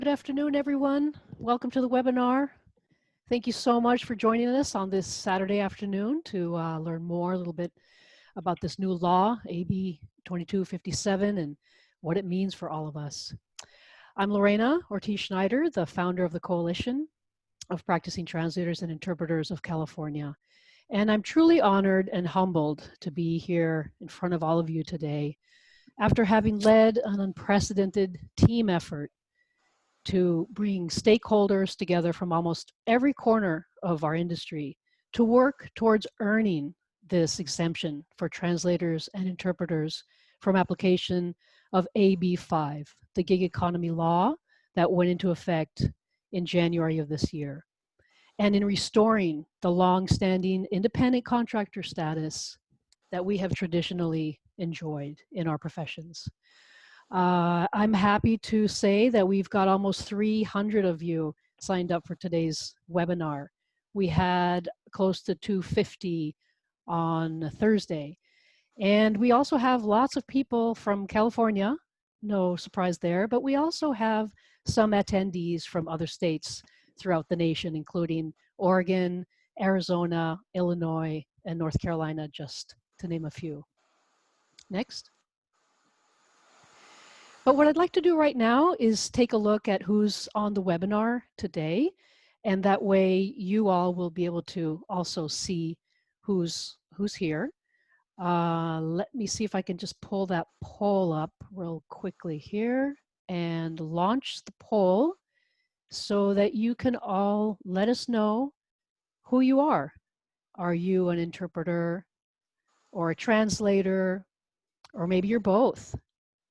Good afternoon, everyone. Welcome to the webinar. Thank you so much for joining us on this Saturday afternoon to learn more a little bit about this new law, AB 2257, and what it means for all of us. I'm Lorena Ortiz-Schneider, the founder of the Coalition of Practicing Translators and Interpreters of California. And I'm truly honored and humbled to be here in front of all of you today after having led an unprecedented team effort to bring stakeholders together from almost every corner of our industry to work towards earning this exemption for translators and interpreters from application of AB 5, the gig economy law that went into effect in January of this year, and in restoring the long-standing independent contractor status that we have traditionally enjoyed in our professions. I'm happy to say that we've got almost 300 of you signed up for today's webinar. We had close to 250 on Thursday. And we also have lots of people from California, no surprise there, but we also have some attendees from other states throughout the nation, including Oregon, Arizona, Illinois, and North Carolina, just to name a few. Next. But what I'd like to do right now is take a look at who's on the webinar today, and that way you all will be able to also see who's here. Let me see if I can just pull that poll up real quickly here and launch the poll so that you can all let us know who you are. Are you an interpreter or a translator, or maybe you're both?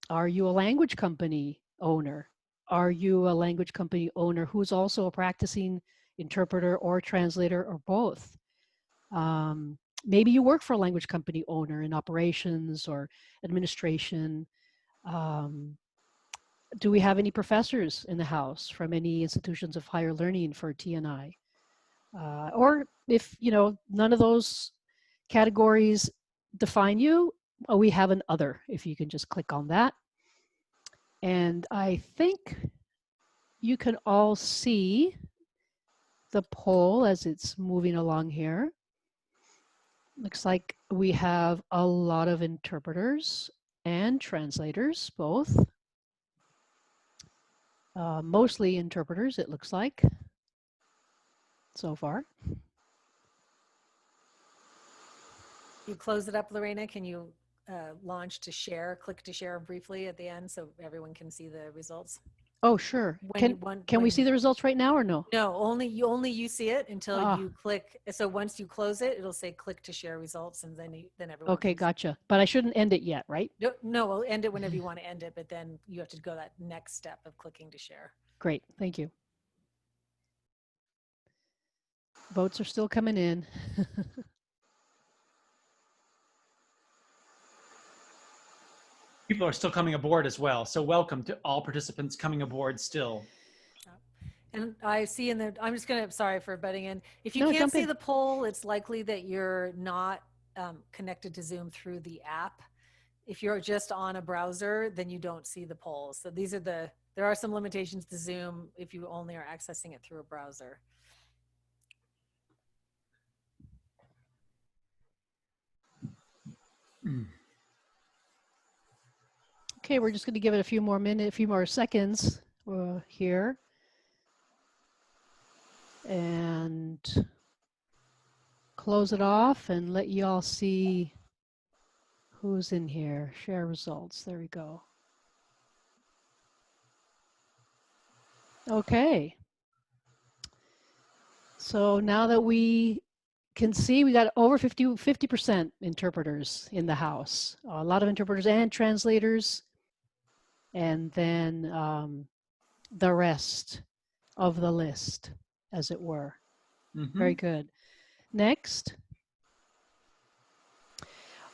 Are you a language company owner? Are you a language company owner who's also a practicing interpreter or translator or both? Maybe you work for a language company owner in operations or administration. Do we have any professors in the house from any institutions of higher learning for TNI? Or if none of those categories define you, we have an other, if you can just click on that. And I think you can all see the poll as it's moving along here. Looks like we have a lot of interpreters and translators, both. Mostly interpreters, it looks like, so far. You close it up, Lorena, can you launch to share, click to share briefly at the end so everyone can see the results? Oh, sure. Can we see the results right now or no? No, only you see it until you click. So once you close it, it'll say click to share results, and then everyone. Okay, gotcha. But I shouldn't end it yet, right? No, we'll end it whenever you want to end it, but then you have to go that next step of clicking to share. Great, thank you. Votes are still coming in. People are still coming aboard as well. So welcome to all participants coming aboard still. And I see I'm just gonna, sorry for butting in. If you can't see the poll, it's likely that you're not connected to Zoom through the app. If you're just on a browser, then you don't see the polls. So these are there are some limitations to Zoom if you only are accessing it through a browser. Okay, we're just going to give it a few more seconds here. And close it off and let you all see who's in here. Share results. There we go. Okay. So now that we can see, we got over 50% interpreters in the house. A lot of interpreters and translators. And then the rest of the list, as it were. Mm-hmm. Very good. Next.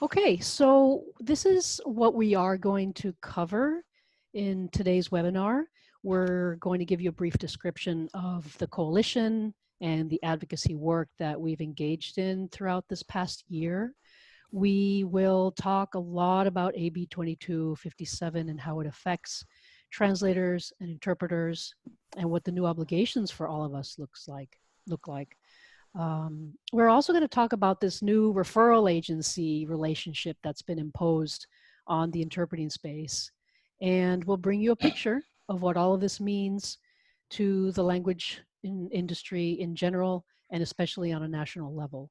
Okay, so this is what we are going to cover in today's webinar. We're going to give you a brief description of the coalition and the advocacy work that we've engaged in throughout this past year. We will talk a lot about AB 2257 and how it affects translators and interpreters, and what the new obligations for all of us look like. We're also going to talk about this new referral agency relationship that's been imposed on the interpreting space. And we'll bring you a picture of what all of this means to the language industry in general, and especially on a national level.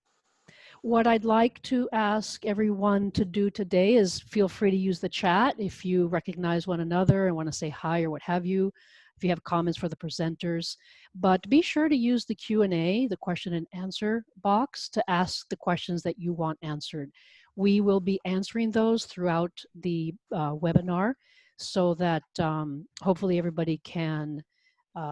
What I'd like to ask everyone to do today is feel free to use the chat if you recognize one another and want to say hi or what have you, if you have comments for the presenters. But be sure to use the Q&A, the question and answer box, to ask the questions that you want answered. We will be answering those throughout the webinar so that hopefully everybody can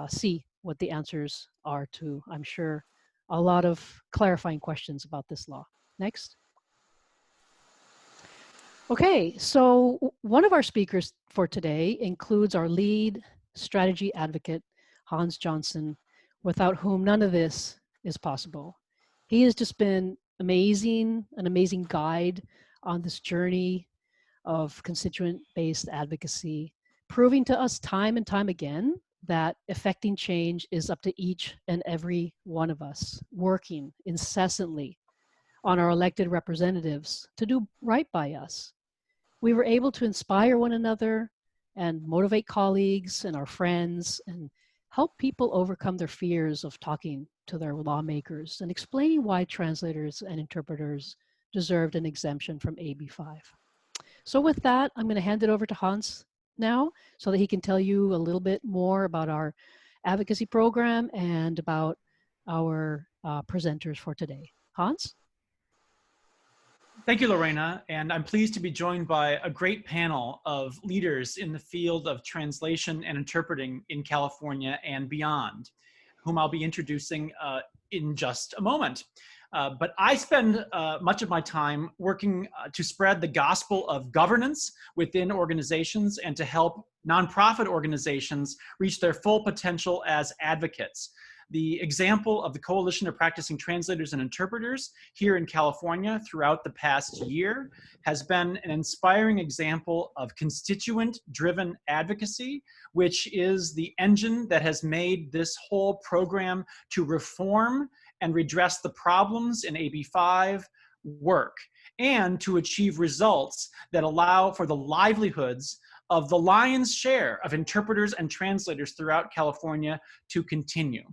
see what the answers are to, I'm sure, a lot of clarifying questions about this law. Next. Okay, so one of our speakers for today includes our lead strategy advocate, Hans Johnson, without whom none of this is possible. He has just been amazing, an amazing guide on this journey of constituent-based advocacy, proving to us time and time again that effecting change is up to each and every one of us, working incessantly on our elected representatives to do right by us. We were able to inspire one another and motivate colleagues and our friends and help people overcome their fears of talking to their lawmakers and explaining why translators and interpreters deserved an exemption from AB 5. So with that, I'm going to hand it over to Hans now so that he can tell you a little bit more about our advocacy program and about our presenters for today. Hans? Thank you, Lorena, and I'm pleased to be joined by a great panel of leaders in the field of translation and interpreting in California and beyond, whom I'll be introducing in just a moment. But I spend much of my time working to spread the gospel of governance within organizations and to help nonprofit organizations reach their full potential as advocates. The example of the Coalition of Practicing Translators and Interpreters here in California throughout the past year has been an inspiring example of constituent-driven advocacy, which is the engine that has made this whole program to reform and redress the problems in AB 5 work, and to achieve results that allow for the livelihoods of the lion's share of interpreters and translators throughout California to continue.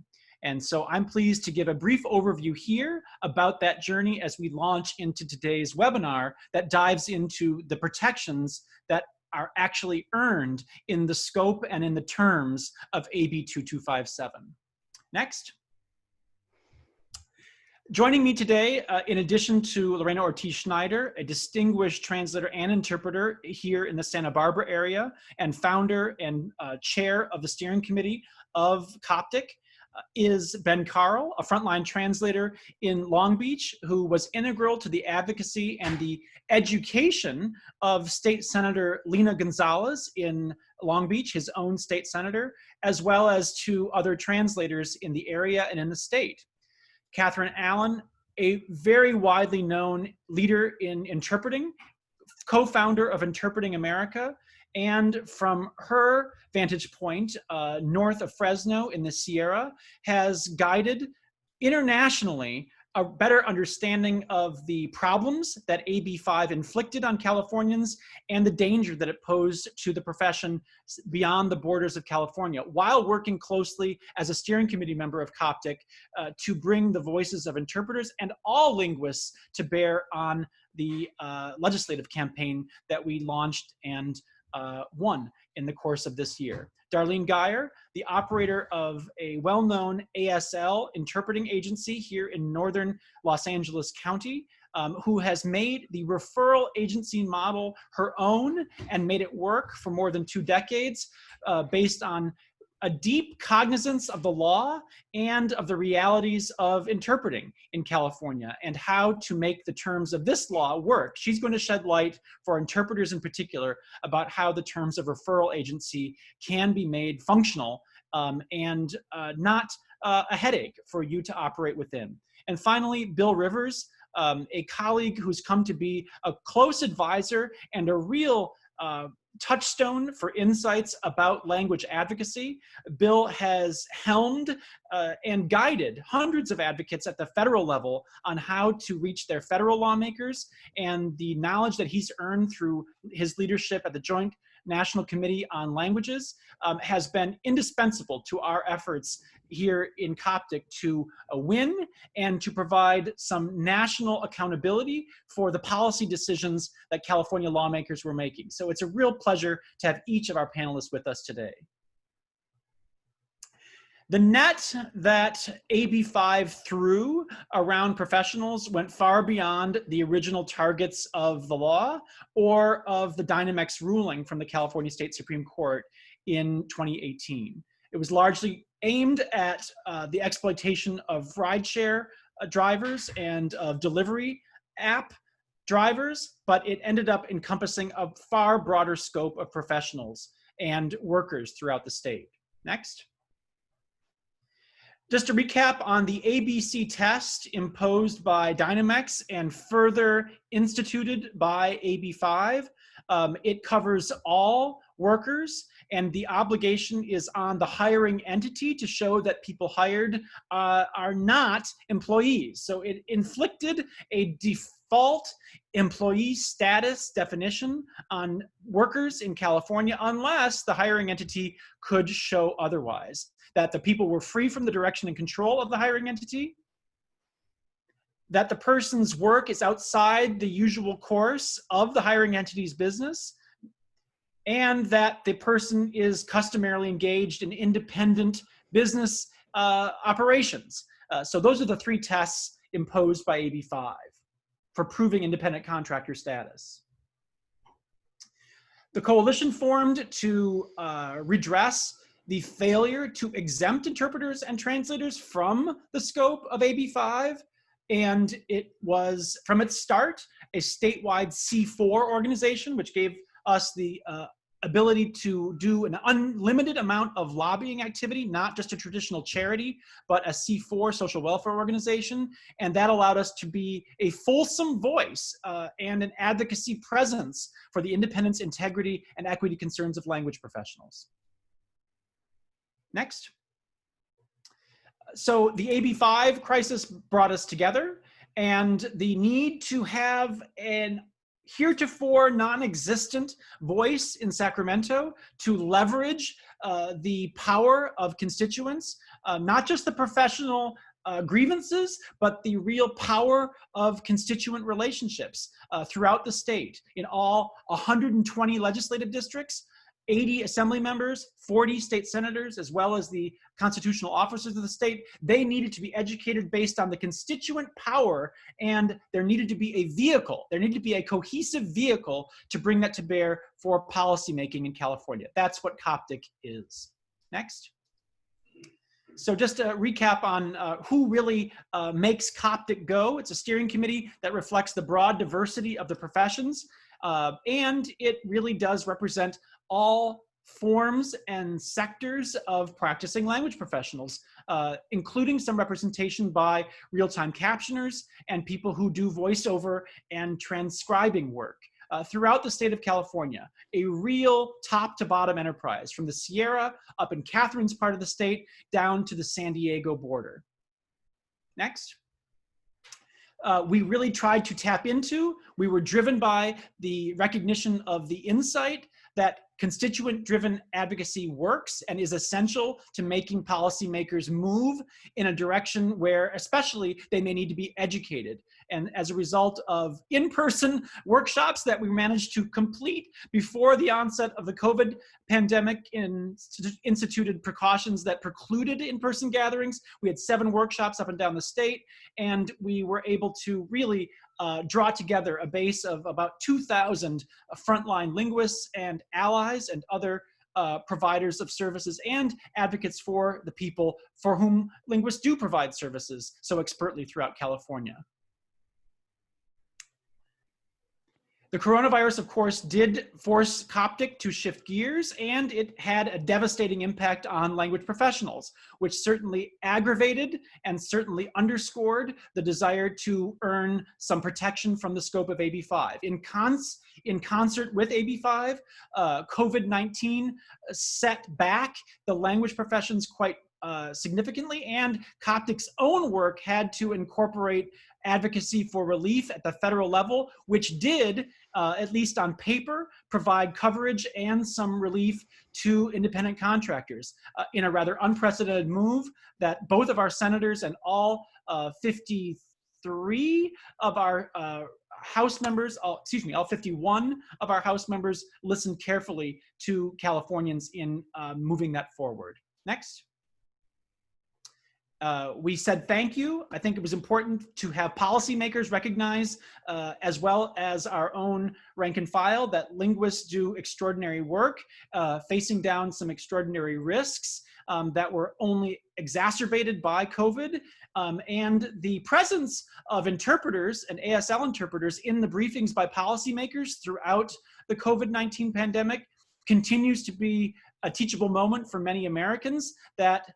And so I'm pleased to give a brief overview here about that journey as we launch into today's webinar that dives into the protections that are actually earned in the scope and in the terms of AB 2257. Next. Joining me today, in addition to Lorena Ortiz-Schneider, a distinguished translator and interpreter here in the Santa Barbara area, and founder and chair of the steering committee of CoPTIC, is Ben Carl, a frontline translator in Long Beach, who was integral to the advocacy and the education of State Senator Lena Gonzalez in Long Beach, his own state senator, as well as to other translators in the area and in the state. Catherine Allen, a very widely known leader in interpreting, co-founder of Interpreting America, and from her vantage point, north of Fresno in the Sierra, has guided internationally a better understanding of the problems that AB 5 inflicted on Californians and the danger that it posed to the profession beyond the borders of California, while working closely as a steering committee member of CoPTIC to bring the voices of interpreters and all linguists to bear on the legislative campaign that we launched and won in the course of this year. Darlene Geyer, the operator of a well-known ASL interpreting agency here in northern Los Angeles County, who has made the referral agency model her own and made it work for more than 2 decades based on a deep cognizance of the law and of the realities of interpreting in California and how to make the terms of this law work. She's going to shed light for interpreters in particular about how the terms of referral agency can be made functional and not a headache for you to operate within. And finally, Bill Rivers, a colleague who's come to be a close advisor and a real touchstone for insights about language advocacy. Bill has helmed and guided hundreds of advocates at the federal level on how to reach their federal lawmakers, and the knowledge that he's earned through his leadership at the Joint National Committee on Languages has been indispensable to our efforts here in CoPTIC to win and to provide some national accountability for the policy decisions that California lawmakers were making. So it's a real pleasure to have each of our panelists with us today. The net that AB 5 threw around professionals went far beyond the original targets of the law or of the Dynamex ruling from the California State Supreme Court in 2018. It was largely aimed at the exploitation of rideshare drivers and of delivery app drivers, but it ended up encompassing a far broader scope of professionals and workers throughout the state. Next. Just to recap on the ABC test imposed by Dynamex and further instituted by AB 5, it covers all workers, and the obligation is on the hiring entity to show that people hired are not employees. So it inflicted a default employee status definition on workers in California unless the hiring entity could show otherwise, that the people were free from the direction and control of the hiring entity, that the person's work is outside the usual course of the hiring entity's business, and that the person is customarily engaged in independent business operations. So those are the three tests imposed by AB 5 for proving independent contractor status. The coalition formed to redress the failure to exempt interpreters and translators from the scope of AB 5, and it was, from its start, a statewide C4 organization, which gave us the ability to do an unlimited amount of lobbying activity, not just a traditional charity, but a C4 social welfare organization. And that allowed us to be a fulsome voice and an advocacy presence for the independence, integrity, and equity concerns of language professionals. Next. So the AB 5 crisis brought us together, and the need to have an heretofore non-existent voice in Sacramento to leverage the power of constituents, not just the professional grievances, but the real power of constituent relationships throughout the state in all 120 legislative districts, 80 assembly members, 40 state senators, as well as the constitutional officers of the state. They needed to be educated based on the constituent power, and there needed to be a vehicle. There needed to be a cohesive vehicle to bring that to bear for policymaking in California. That's what CoPTIC is. Next. So just a recap on who really makes CoPTIC go. It's a steering committee that reflects the broad diversity of the professions, and it really does represent all forms and sectors of practicing language professionals, including some representation by real-time captioners and people who do voiceover and transcribing work throughout the state of California. A real top-to-bottom enterprise from the Sierra up in Catherine's part of the state down to the San Diego border. Next. We really tried to tap into, we were driven by the recognition of the insight that constituent-driven advocacy works and is essential to making policymakers move in a direction where especially they may need to be educated. And as a result of in-person workshops that we managed to complete before the onset of the COVID pandemic, instituted precautions that precluded in-person gatherings. We had 7 workshops up and down the state, and we were able to really draw together a base of about 2,000 frontline linguists and allies and other providers of services and advocates for the people for whom linguists do provide services so expertly throughout California. The coronavirus, of course, did force CoPTIC to shift gears, and it had a devastating impact on language professionals, which certainly aggravated and certainly underscored the desire to earn some protection from the scope of AB 5. In concert with AB 5, COVID-19 set back the language professions quite significantly, and CoPTIC's own work had to incorporate advocacy for relief at the federal level, which did, at least on paper, provide coverage and some relief to independent contractors in a rather unprecedented move that both of our senators and all 53 of our House members, all 51 of our House members listened carefully to Californians in moving that forward. Next. We said thank you. I think it was important to have policymakers recognize, as well as our own rank and file, that linguists do extraordinary work, facing down some extraordinary risks that were only exacerbated by COVID. And the presence of interpreters and ASL interpreters in the briefings by policymakers throughout the COVID-19 pandemic continues to be a teachable moment for many Americans, that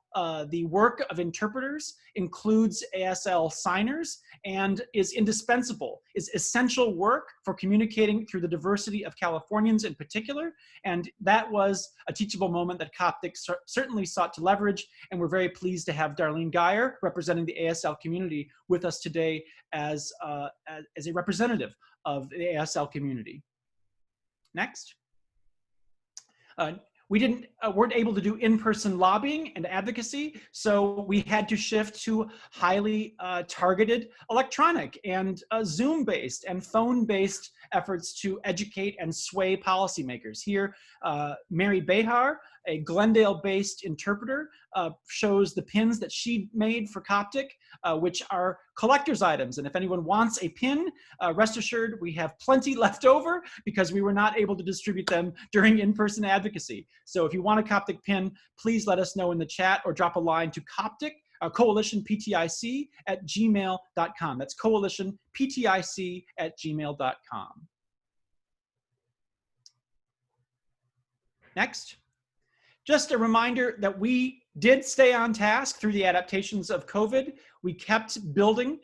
the work of interpreters includes ASL signers and is indispensable, is essential work for communicating through the diversity of Californians in particular. And that was a teachable moment that CoPTIC certainly sought to leverage. And we're very pleased to have Darlene Geyer, representing the ASL community, with us today as a representative of the ASL community. Next. We weren't able to do in-person lobbying and advocacy, so we had to shift to highly targeted electronic and Zoom-based and phone-based efforts to educate and sway policymakers. Here, Mary Behar, a Glendale-based interpreter, shows the pins that she made for CoPTIC, which are collector's items. And if anyone wants a pin, rest assured we have plenty left over because we were not able to distribute them during in-person advocacy. So if you want a CoPTIC pin, please let us know in the chat or drop a line to CoPTIC, coalitionptic@gmail.com. That's coalitionptic@gmail.com. Next. Just a reminder that we did stay on task through the adaptations of COVID. We kept building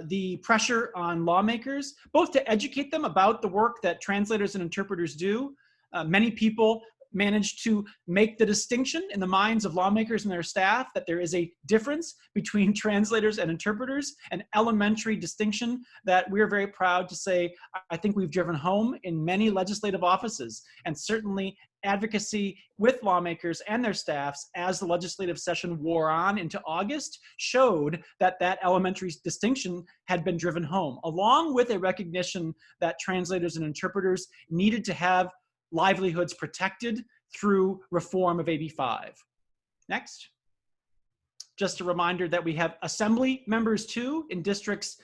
the pressure on lawmakers, both to educate them about the work that translators and interpreters do. Many people managed to make the distinction in the minds of lawmakers and their staff that there is a difference between translators and interpreters, an elementary distinction that we're very proud to say I think we've driven home in many legislative offices, and certainly advocacy with lawmakers and their staffs as the legislative session wore on into August showed that that elementary distinction had been driven home, along with a recognition that translators and interpreters needed to have livelihoods protected through reform of AB 5. Next. Just a reminder that we have assembly members too in districts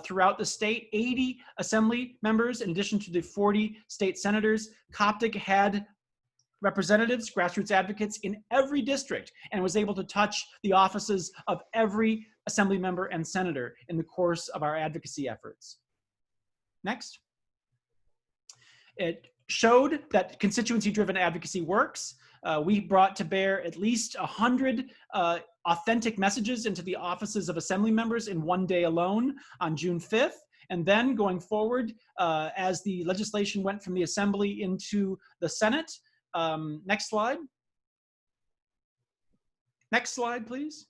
throughout the state, 80 assembly members in addition to the 40 state senators. CoPTIC had representatives, grassroots advocates in every district, and was able to touch the offices of every assembly member and senator in the course of our advocacy efforts. Next. It showed that constituency-driven advocacy works. We brought to bear at least 100 authentic messages into the offices of assembly members in one day alone on June 5th. And then going forward, as the legislation went from the assembly into the Senate. Next slide. Next slide, please.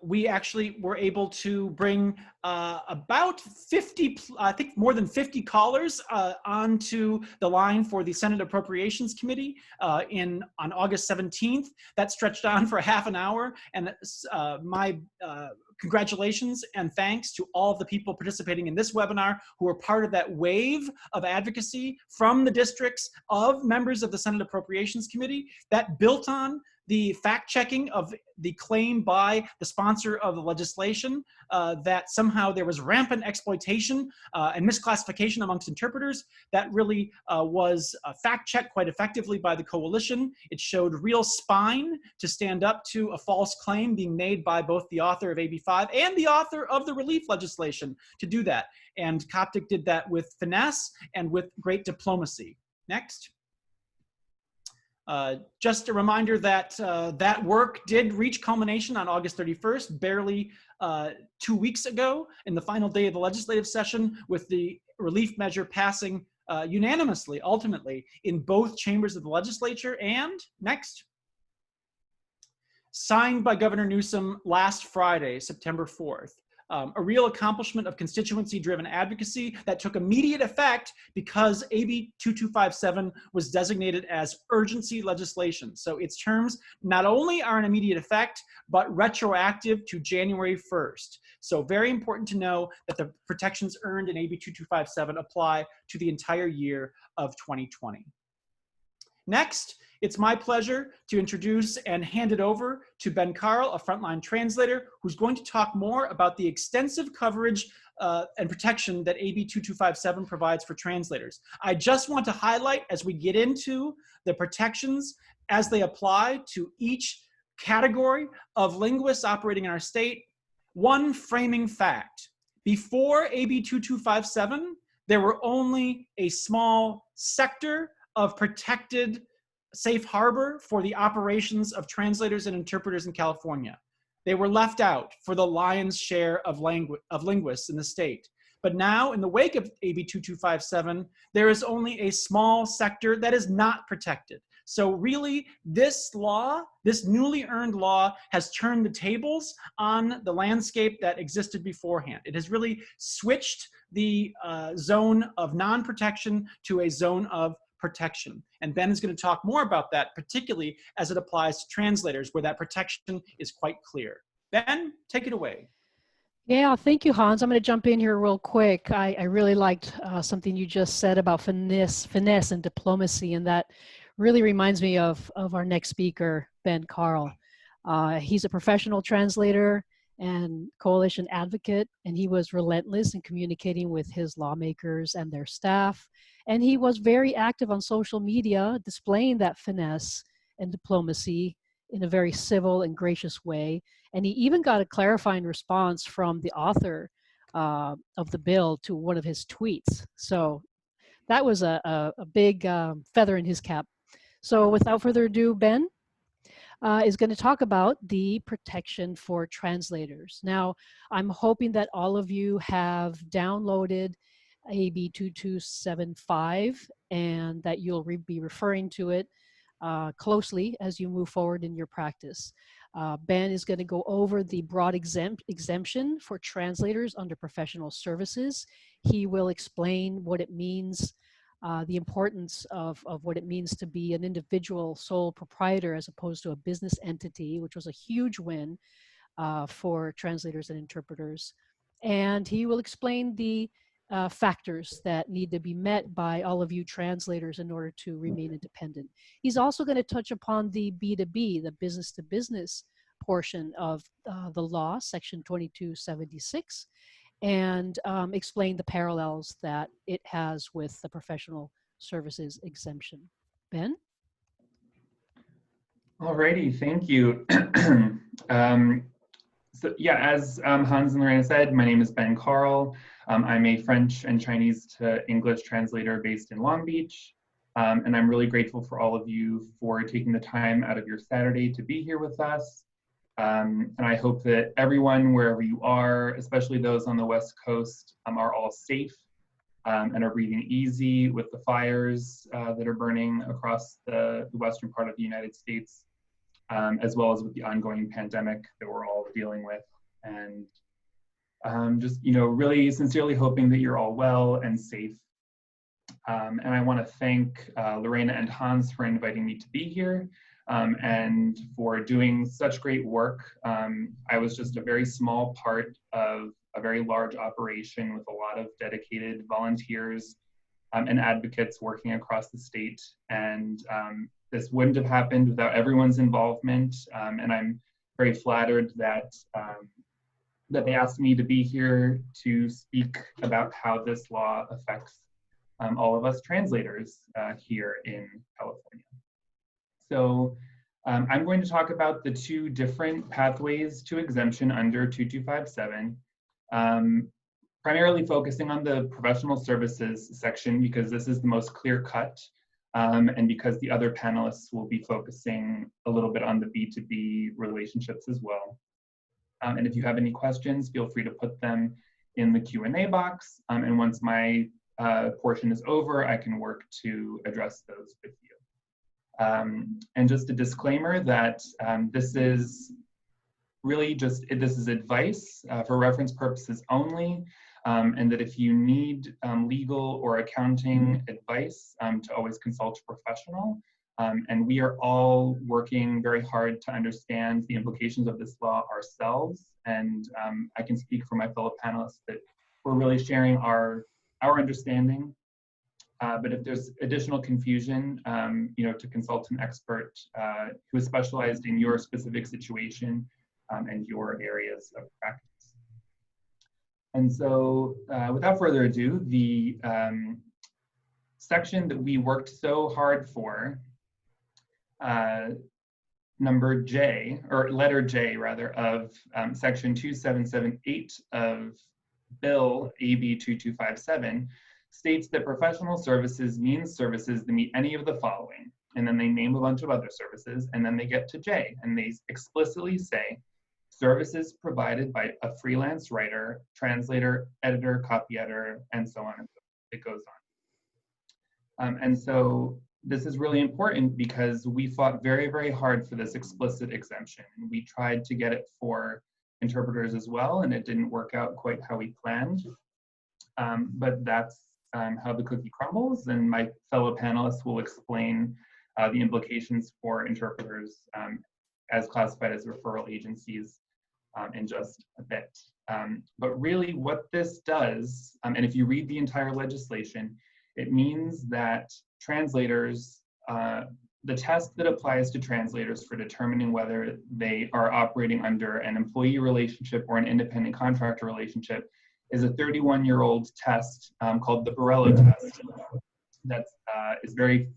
We actually were able to bring about 50, I think more than 50 callers onto the line for the Senate Appropriations Committee on August 17th. That stretched on for half an hour, and my congratulations and thanks to all of the people participating in this webinar who are part of that wave of advocacy from the districts of members of the Senate Appropriations Committee that built on the fact-checking of the claim by the sponsor of the legislation that somehow there was rampant exploitation and misclassification amongst interpreters. That really was fact-checked quite effectively by the coalition. It showed real spine to stand up to a false claim being made by both the author of AB5 and the author of the relief legislation to do that. And CoPTIC did that with finesse and with great diplomacy. Next. Just a reminder that that work did reach culmination on August 31st, barely 2 weeks ago, in the final day of the legislative session, with the relief measure passing unanimously, ultimately, in both chambers of the legislature. And next, signed by Governor Newsom last Friday, September 4th. A real accomplishment of constituency-driven advocacy that took immediate effect because AB 2257 was designated as urgency legislation. So its terms not only are an immediate effect, but retroactive to January 1st. So very important to know that the protections earned in AB 2257 apply to the entire year of 2020. Next, it's my pleasure to introduce and hand it over to Ben Carl, a frontline translator, who's going to talk more about the extensive coverage and protection that AB 2257 provides for translators. I just want to highlight, as we get into the protections as they apply to each category of linguists operating in our state, one framing fact. Before AB 2257, there were only a small sector of protected safe harbor for the operations of translators and interpreters in California. They were left out for the lion's share of linguists in the state. But now, in the wake of AB 2257, there is only a small sector that is not protected. So really, this law, this newly earned law, has turned the tables on the landscape that existed beforehand. It has really switched the zone of non-protection to a zone of protection. And Ben is going to talk more about that, particularly as it applies to translators, where that protection is quite clear. Ben, take it away. Yeah, thank you, Hans. I'm going to jump in here real quick. I really liked something you just said about finesse and diplomacy, and that really reminds me of our next speaker, Ben Carl. He's a professional translator and coalition advocate, and he was relentless in communicating with his lawmakers and their staff. And he was very active on social media, displaying that finesse and diplomacy in a very civil and gracious way. And he even got a clarifying response from the author of the bill to one of his tweets. So that was a big feather in his cap. So without further ado, Ben is going to talk about the protection for translators. Now, I'm hoping that all of you have downloaded AB 2275 and that you'll be referring to it closely as you move forward in your practice. Ben is going to go over the broad exemption for translators under professional services. He will explain what it means, the importance of what it means to be an individual sole proprietor as opposed to a business entity, which was a huge win for translators and interpreters. And he will explain the factors that need to be met by all of you translators in order to remain independent. He's also going to touch upon the B2B, the business to business portion of the law, section 2276, and explain the parallels that it has with the professional services exemption. Ben? Alrighty, thank you. So yeah, as Hans and Lorena said, my name is Ben Carl. I'm a French and Chinese to English translator based in Long Beach. And I'm really grateful for all of you for taking the time out of your Saturday to be here with us. And I hope that everyone, wherever you are, especially those on the West Coast, are all safe and are breathing easy with the fires that are burning across the western part of the United States, as well as with the ongoing pandemic that we're all dealing with. And just, really sincerely hoping that you're all well and safe. And I want to thank Lorena and Hans for inviting me to be here and for doing such great work. I was just a very small part of a very large operation with a lot of dedicated volunteers and advocates working across the state. And this wouldn't have happened without everyone's involvement, and I'm very flattered that that they asked me to be here to speak about how this law affects all of us translators here in California. So I'm going to talk about the two different pathways to exemption under 2257, primarily focusing on the professional services section because this is the most clear-cut, and because the other panelists will be focusing a little bit on the B2B relationships as well. And if you have any questions, feel free to put them in the Q&A box. And once my portion is over, I can work to address those with you. And just a disclaimer that this is really just, this is advice for reference purposes only, and that if you need legal or accounting advice, to always consult a professional. And we are all working very hard to understand the implications of this law ourselves. And I can speak for my fellow panelists that we're really sharing our understanding. But if there's additional confusion, you know, to consult an expert who is specialized in your specific situation and your areas of practice. And so without further ado, the section that we worked so hard for, number J, or letter J rather, of section 2778 of Bill AB 2257 states that professional services means services that meet any of the following. And then they name a bunch of other services, and then they get to J, and they explicitly say services provided by a freelance writer, translator, editor, copy editor, and so on and so on. It goes on. And so this is really important because we fought very, very hard for this explicit exemption. And we tried to get it for interpreters as well, and it didn't work out quite how we planned. But that's how the cookie crumbles, and my fellow panelists will explain the implications for interpreters as classified as referral agencies in just a bit. But really what this does, and if you read the entire legislation, it means that translators, the test that applies to translators for determining whether they are operating under an employee relationship or an independent contractor relationship is a 31-year-old test called the Borello test that is very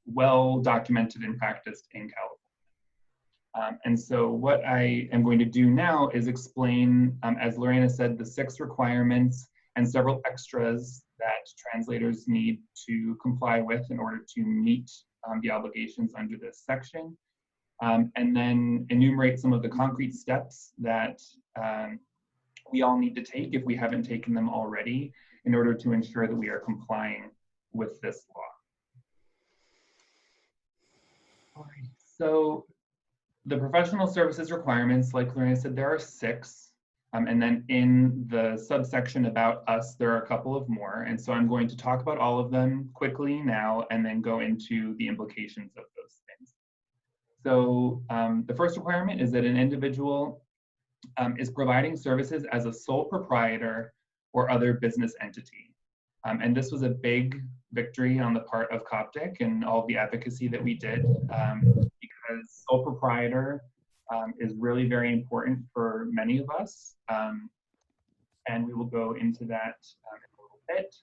well documented and practiced in California. And so what I am going to do now is explain, as Lorena said, the 6 requirements and several extras that translators need to comply with in order to meet the obligations under this section, and then enumerate some of the concrete steps that we all need to take if we haven't taken them already in order to ensure that we are complying with this law. All right, so the professional services requirements, like Lorena said, there are 6. And then in the subsection about us, there are a couple of more. And so I'm going to talk about all of them quickly now and then go into the implications of those things. So the first requirement is that an individual is providing services as a sole proprietor or other business entity. And this was a big victory on the part of CoPTIC and all the advocacy that we did, because sole proprietor is really very important for many of us. And we will go into that in a little bit.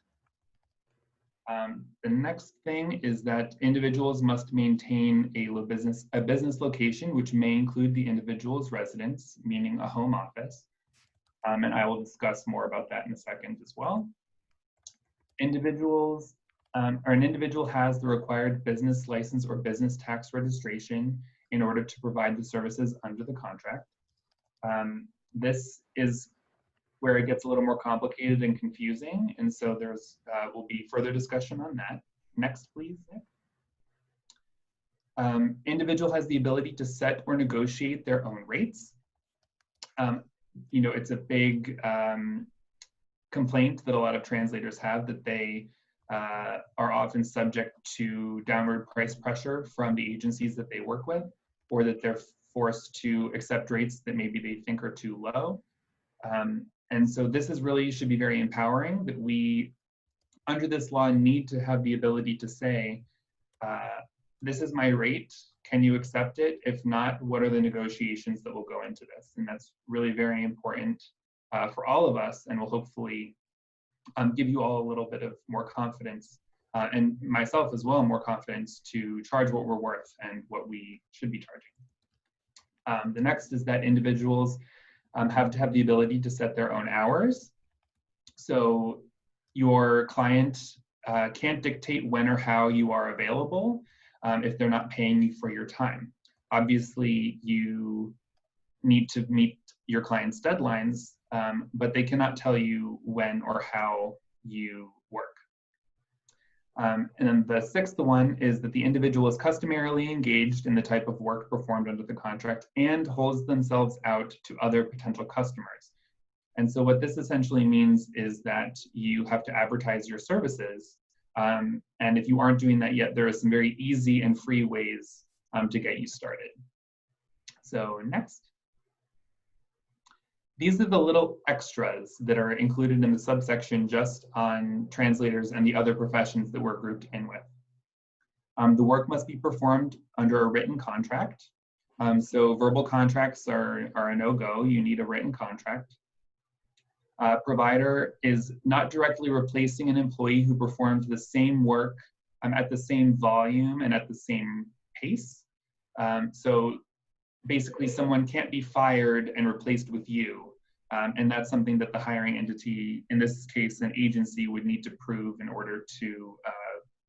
The next thing is that individuals must maintain a business location, which may include the individual's residence, meaning a home office. And I will discuss more about that in a second as well. Individuals, or an individual has the required business license or business tax registration in order to provide the services under the contract. This is where it gets a little more complicated and confusing, and so there's will be further discussion on that. Next, please, Nick. Individual has the ability to set or negotiate their own rates. You know, it's a big complaint that a lot of translators have, that they are often subject to downward price pressure from the agencies that they work with, or that they're forced to accept rates that maybe they think are too low. And so this is really should be very empowering, that we, under this law, need to have the ability to say, this is my rate. Can you accept it? If not, what are the negotiations that will go into this? And that's really very important for all of us, and will hopefully give you all a little bit of more confidence, and myself as well, more confidence to charge what we're worth and what we should be charging. The next is that individuals have to have the ability to set their own hours. So your client can't dictate when or how you are available if they're not paying you for your time. Obviously, you need to meet your client's deadlines, but they cannot tell you when or how you work. And then the sixth one is that the individual is customarily engaged in the type of work performed under the contract and holds themselves out to other potential customers. And so what this essentially means is that you have to advertise your services. And if you aren't doing that yet, there are some very easy and free ways to get you started. So next. These are the little extras that are included in the subsection just on translators and the other professions that we're grouped in with. The work must be performed under a written contract. So verbal contracts are a no-go. You need a written contract. Provider is not directly replacing an employee who performed the same work at the same volume and at the same pace. So basically someone can't be fired and replaced with you. And that's something that the hiring entity, in this case an agency, would need to prove in order to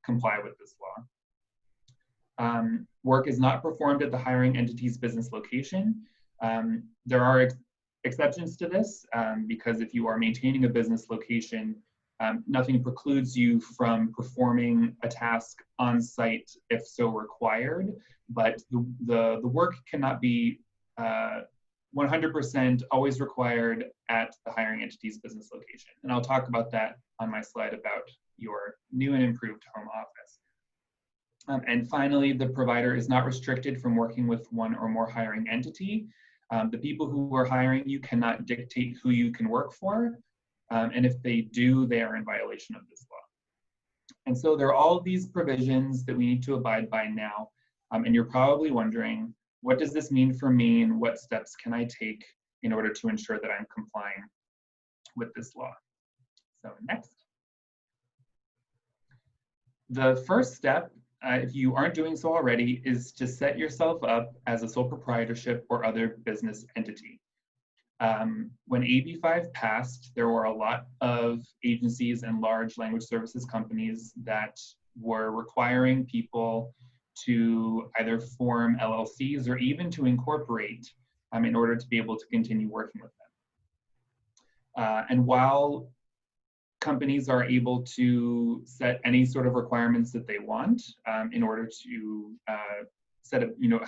comply with this law. Work is not performed at the hiring entity's business location. There are exceptions to this, because if you are maintaining a business location, nothing precludes you from performing a task on site if so required, but the work cannot be 100% always required at the hiring entity's business location. And I'll talk about that on my slide about your new and improved home office. And finally, the provider is not restricted from working with one or more hiring entity. The people who are hiring you cannot dictate who you can work for. And if they do, they are in violation of this law. And so there are all of these provisions that we need to abide by now. And you're probably wondering, what does this mean for me, and what steps can I take in order to ensure that I'm complying with this law? So next. The first step, if you aren't doing so already, is to set yourself up as a sole proprietorship or other business entity. When AB 5 passed, there were a lot of agencies and large language services companies that were requiring people to either form LLCs or even to incorporate in order to be able to continue working with them. And while companies are able to set any sort of requirements that they want in order to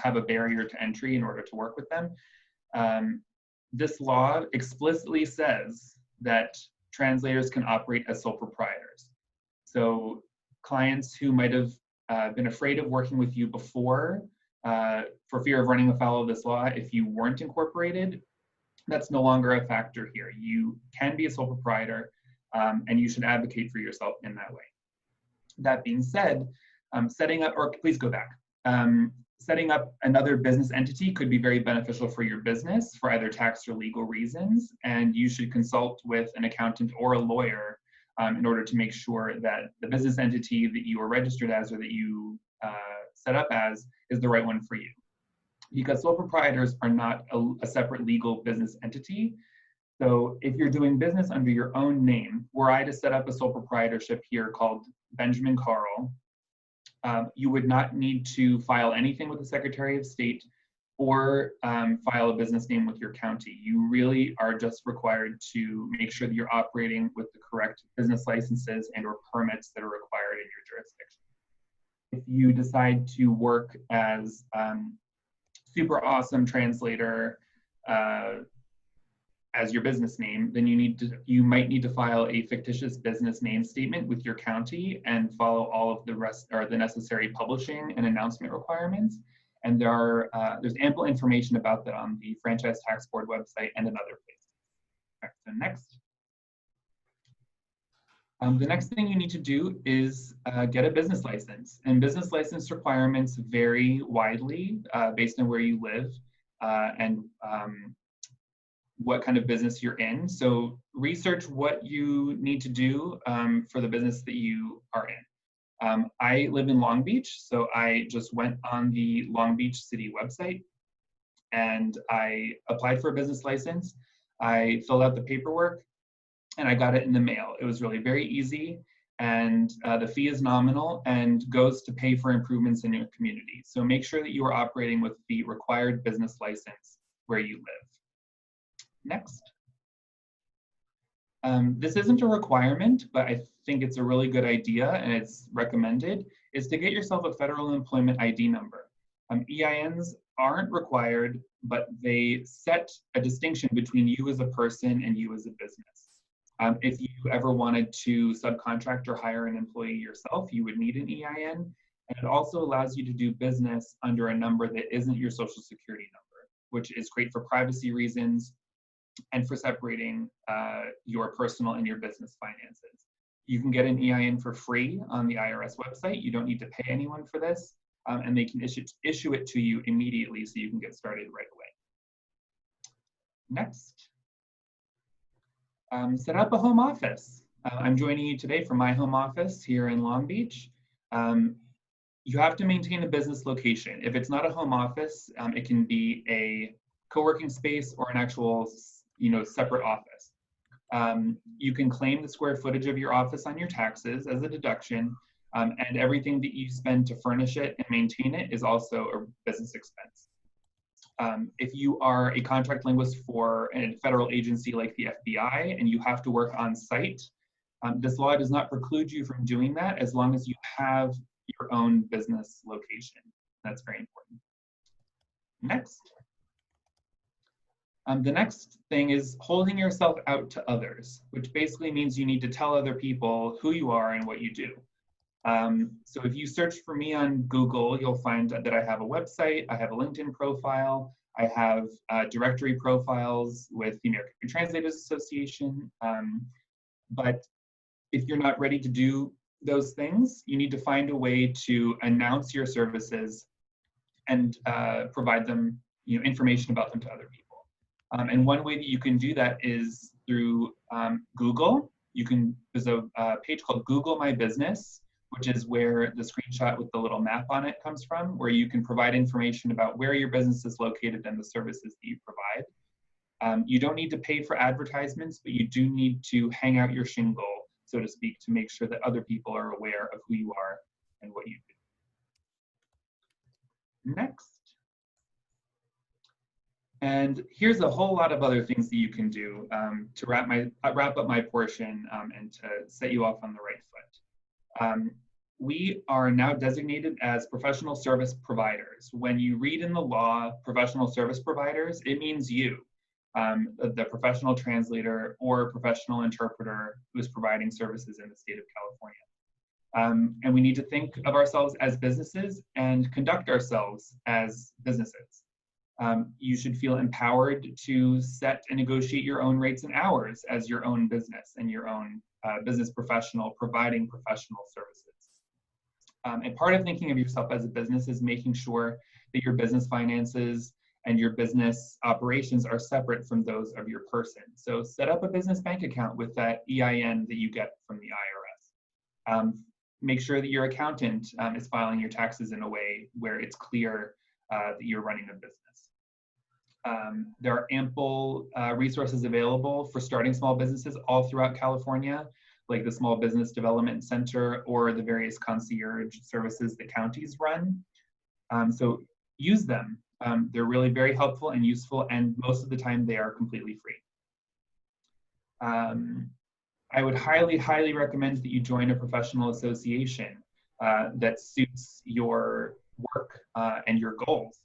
have a barrier to entry in order to work with them, this law explicitly says that translators can operate as sole proprietors. So clients who might have been afraid of working with you before for fear of running afoul of this law, if you weren't incorporated, that's no longer a factor here. You can be a sole proprietor, and you should advocate for yourself in that way. That being said, setting up another business entity could be very beneficial for your business for either tax or legal reasons, and you should consult with an accountant or a lawyer in order to make sure that the business entity that you are registered as or that you set up as is the right one for you. Because sole proprietors are not a separate legal business entity. So if you're doing business under your own name, were I to set up a sole proprietorship here called Benjamin Carl, you would not need to file anything with the Secretary of State or file a business name with your county. You really are just required to make sure that you're operating with the correct business licenses and or permits that are required in your jurisdiction. If you decide to work as super awesome translator as your business name, then you might need to file a fictitious business name statement with your county and follow all of the rest or the necessary publishing and announcement requirements. And there's ample information about that on the Franchise Tax Board website and in other places. All right, so next. The next thing you need to do is get a business license. And business license requirements vary widely based on where you live and what kind of business you're in. So research what you need to do for the business that you are in. I live in Long Beach, so I just went on the Long Beach City website and I applied for a business license. I filled out the paperwork and I got it in the mail. It was really very easy, and the fee is nominal and goes to pay for improvements in your community. So make sure that you are operating with the required business license where you live. Next. This isn't a requirement, but I think it's a really good idea and it's recommended, is to get yourself a federal employment ID number. EINs aren't required, but they set a distinction between you as a person and you as a business. If you ever wanted to subcontract or hire an employee yourself, you would need an EIN. And it also allows you to do business under a number that isn't your social security number, which is great for privacy reasons and for separating your personal and your business finances. You can get an EIN for free on the IRS website. You don't need to pay anyone for this, and they can issue it to you immediately so you can get started right away. Next. Set up a home office. I'm joining you today from my home office here in Long Beach. You have to maintain a business location. If it's not a home office, it can be a co-working space or an actual, separate office. You can claim the square footage of your office on your taxes as a deduction, and everything that you spend to furnish it and maintain it is also a business expense. If you are a contract linguist for a federal agency like the FBI and you have to work on site, this law does not preclude you from doing that as long as you have your own business location. That's very important. Next. The next thing is holding yourself out to others, which basically means you need to tell other people who you are and what you do. So if you search for me on Google, you'll find that I have a website, I have a LinkedIn profile, I have directory profiles with the American Translators Association. But if you're not ready to do those things, you need to find a way to announce your services and provide them, information about them to other people. And one way that you can do that is through Google. There's a page called Google My Business, which is where the screenshot with the little map on it comes from, where you can provide information about where your business is located and the services that you provide. You don't need to pay for advertisements, but you do need to hang out your shingle, so to speak, to make sure that other people are aware of who you are and what you do. Next. And here's a whole lot of other things that you can do to wrap up my portion and to set you off on the right foot. We are now designated as professional service providers. When you read in the law, professional service providers, it means you, the professional translator or professional interpreter who is providing services in the state of California. And we need to think of ourselves as businesses and conduct ourselves as businesses. You should feel empowered to set and negotiate your own rates and hours as your own business and your own business professional providing professional services. And part of thinking of yourself as a business is making sure that your business finances and your business operations are separate from those of your person. So set up a business bank account with that EIN that you get from the IRS. Make sure that your accountant is filing your taxes in a way where it's clear that you're running a business. There are ample resources available for starting small businesses all throughout California, like the Small Business Development Center or the various concierge services that counties run. So use them. They're really very helpful and useful, and most of the time they are completely free. I would highly, highly recommend that you join a professional association that suits your work and your goals.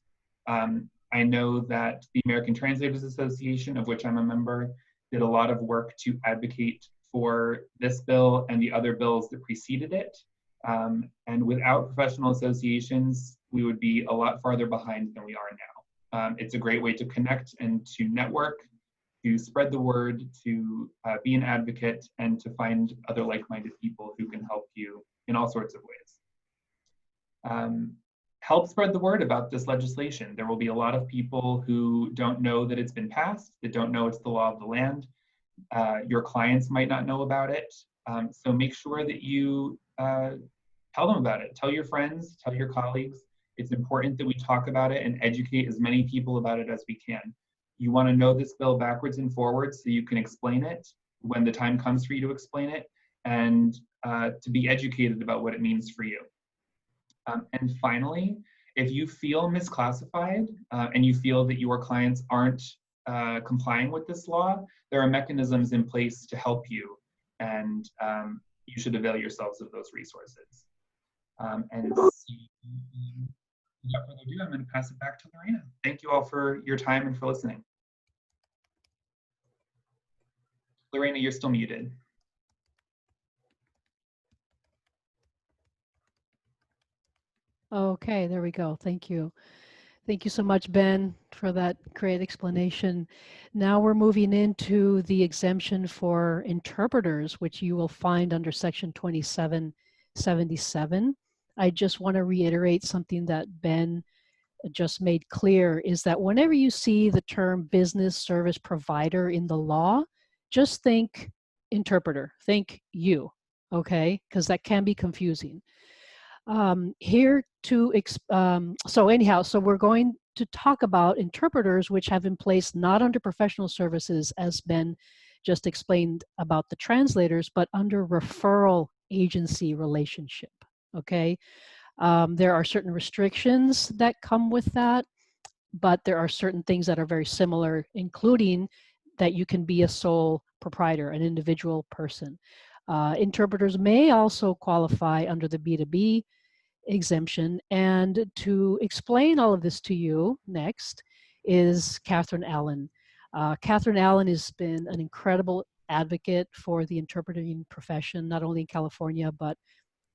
I know that the American Translators Association, of which I'm a member, did a lot of work to advocate for this bill and the other bills that preceded it. And without professional associations, we would be a lot farther behind than we are now. It's a great way to connect and to network. to spread the word, to be an advocate, and to find other like-minded people who can help you in all sorts of ways. Help spread the word about this legislation. There will be a lot of people who don't know that it's been passed, that don't know it's the law of the land. Your clients might not know about it. So make sure that you tell them about it. Tell your friends, tell your colleagues. It's important that we talk about it and educate as many people about it as we can. You want to know this bill backwards and forwards so you can explain it when the time comes for you to explain it, and to be educated about what it means for you. And finally, if you feel misclassified and you feel that your clients aren't complying with this law, there are mechanisms in place to help you, and you should avail yourselves of those resources. And without further ado, I'm going to pass it back to Lorena. Thank you all for your time and for listening. Lorena, you're still muted. Okay, there we go. Thank you. Thank you so much, Ben, for that great explanation. Now we're moving into the exemption for interpreters, which you will find under section 2777. I just want to reiterate something that Ben just made clear, is that whenever you see the term business service provider in the law, just think interpreter, think you, okay? Because that can be confusing. So we're going to talk about interpreters which have in place not under professional services, as Ben just explained about the translators, but under referral agency relationship, okay? There are certain restrictions that come with that, but there are certain things that are very similar, including that you can be a sole proprietor, an individual person. Interpreters may also qualify under the B2B exemption, and to explain all of this to you next is Catherine Allen. Catherine Allen has been an incredible advocate for the interpreting profession, not only in California, but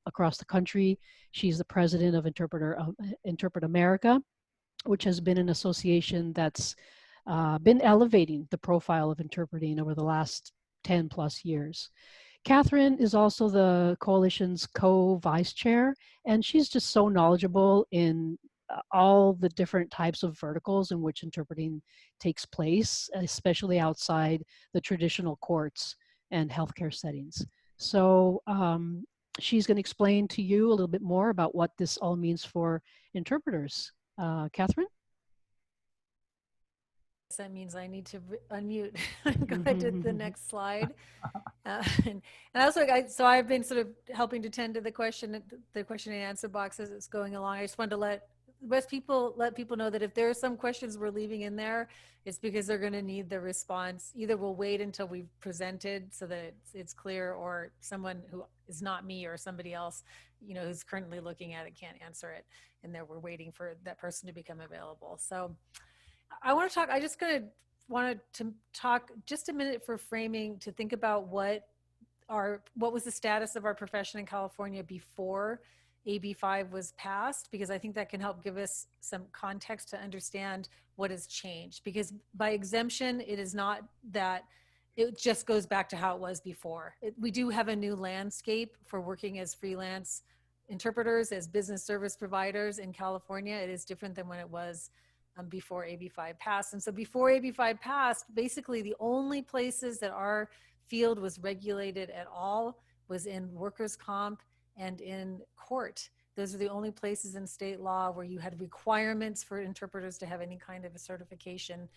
across the country. She's the president of Interpret America, which has been an association that's been elevating the profile of interpreting over the last 10 plus years. Catherine is also the coalition's co-vice chair, and she's just so knowledgeable in all the different types of verticals in which interpreting takes place, especially outside the traditional courts and healthcare settings. So she's going to explain to you a little bit more about what this all means for interpreters. Catherine? That means I need to unmute and go ahead to the next slide. And also, so I've been sort of helping to tend to the question and answer box as it's going along. I just wanted to let people know that if there are some questions we're leaving in there, it's because they're going to need the response. Either we'll wait until we've presented so that it's clear, or someone who is not me or somebody else, who's currently looking at it can't answer it, and then we're waiting for that person to become available. So I just wanted to talk just a minute for framing, to think about what was the status of our profession in California before AB 5 was passed, because I think that can help give us some context to understand what has changed. Because by exemption, it is not that it just goes back to how it was before. We do have a new landscape for working as freelance interpreters, as business service providers in California. It is different than when it was before AB 5 passed. And so before AB 5 passed, basically the only places that our field was regulated at all was in workers' comp and in court. Those are the only places in state law where you had requirements for interpreters to have any kind of a certification,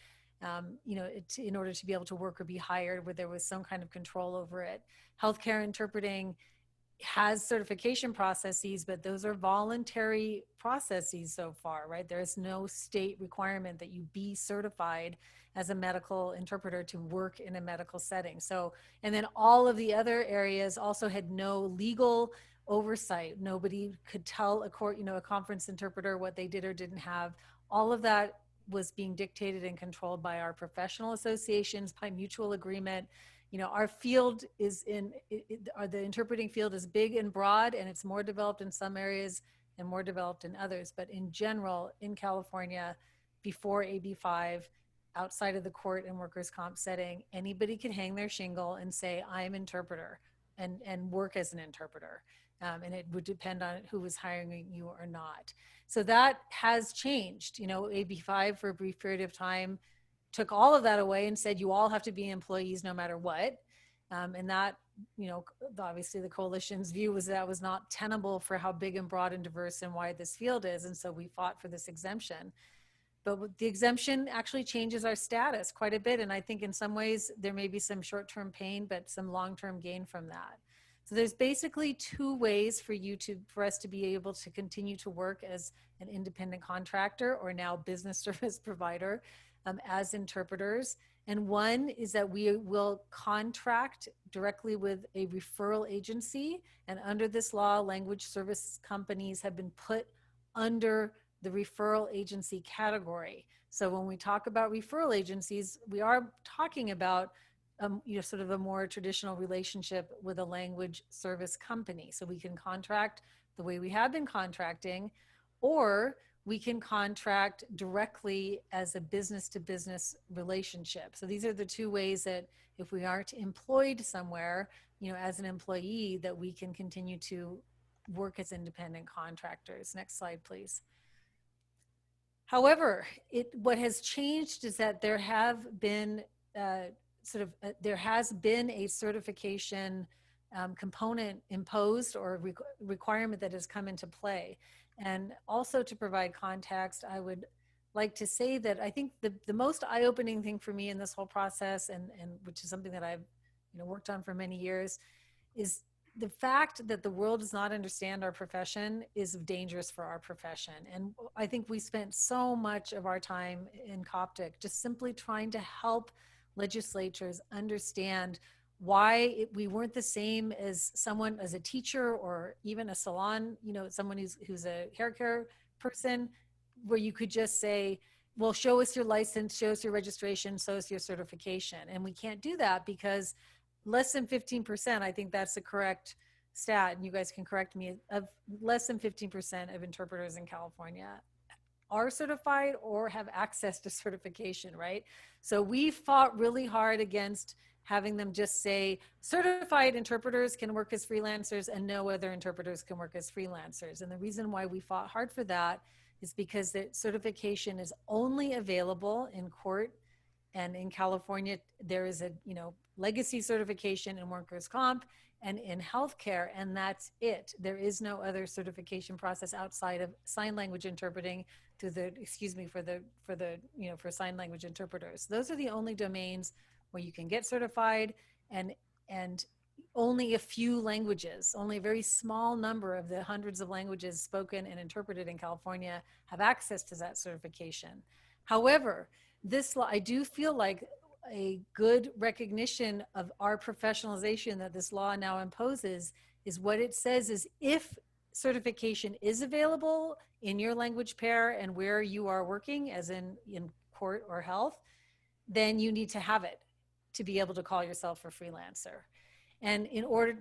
in order to be able to work or be hired, where there was some kind of control over it. Healthcare interpreting has certification processes, but those are voluntary processes so far, right? There is no state requirement that you be certified as a medical interpreter to work in a medical setting. So, and then all of the other areas also had no legal oversight. Nobody could tell a court, a conference interpreter what they did or didn't have. All of that was being dictated and controlled by our professional associations by mutual agreement. Our field is the interpreting field is big and broad, and it's more developed in some areas and more developed in others. But in general, in California, before AB 5, outside of the court and workers' comp setting, anybody could hang their shingle and say, I'm interpreter, and work as an interpreter. And it would depend on who was hiring you or not. So that has changed. AB5 for a brief period of time took all of that away and said, you all have to be employees no matter what. And that, obviously the coalition's view was that was not tenable for how big and broad and diverse and wide this field is. And so we fought for this exemption. But the exemption actually changes our status quite a bit. And I think in some ways there may be some short-term pain, but some long-term gain from that. So there's basically two ways for us to be able to continue to work as an independent contractor or now business service provider as interpreters. And one is that we will contract directly with a referral agency. And under this law, language service companies have been put under the referral agency category. So when we talk about referral agencies, we are talking about sort of a more traditional relationship with a language service company. So we can contract the way we have been contracting, or we can contract directly as a business-to-business relationship. So these are the two ways that if we aren't employed somewhere, as an employee, that we can continue to work as independent contractors. Next slide, please. However, what has changed is that there have been there has been a certification component imposed or requirement that has come into play. And also, to provide context, I would like to say that I think the most eye-opening thing for me in this whole process, and which is something that I've worked on for many years, is the fact that the world does not understand our profession is dangerous for our profession. And I think we spent so much of our time in CoPTIC just simply trying to help legislatures understand why we weren't the same as someone, as a teacher or even a salon, someone who's a hair care person, where you could just say, well, show us your license, show us your registration, show us your certification. And we can't do that because less than 15%, I think that's the correct stat, and you guys can correct me, of less than 15% of interpreters in California are certified or have access to certification, right? So we fought really hard against having them just say certified interpreters can work as freelancers and no other interpreters can work as freelancers. And the reason why we fought hard for that is because the certification is only available in court. And in California, there is a legacy certification in workers' comp and in healthcare, and that's it. There is no other certification process outside of sign language interpreting through the, for sign language interpreters. Those are the only domains where you can get certified, and only a few languages, only a very small number of the hundreds of languages spoken and interpreted in California have access to that certification. However, this law, I do feel like a good recognition of our professionalization that this law now imposes is what it says is if certification is available in your language pair and where you are working, as in court or health, then you need to have it to be able to call yourself a freelancer. And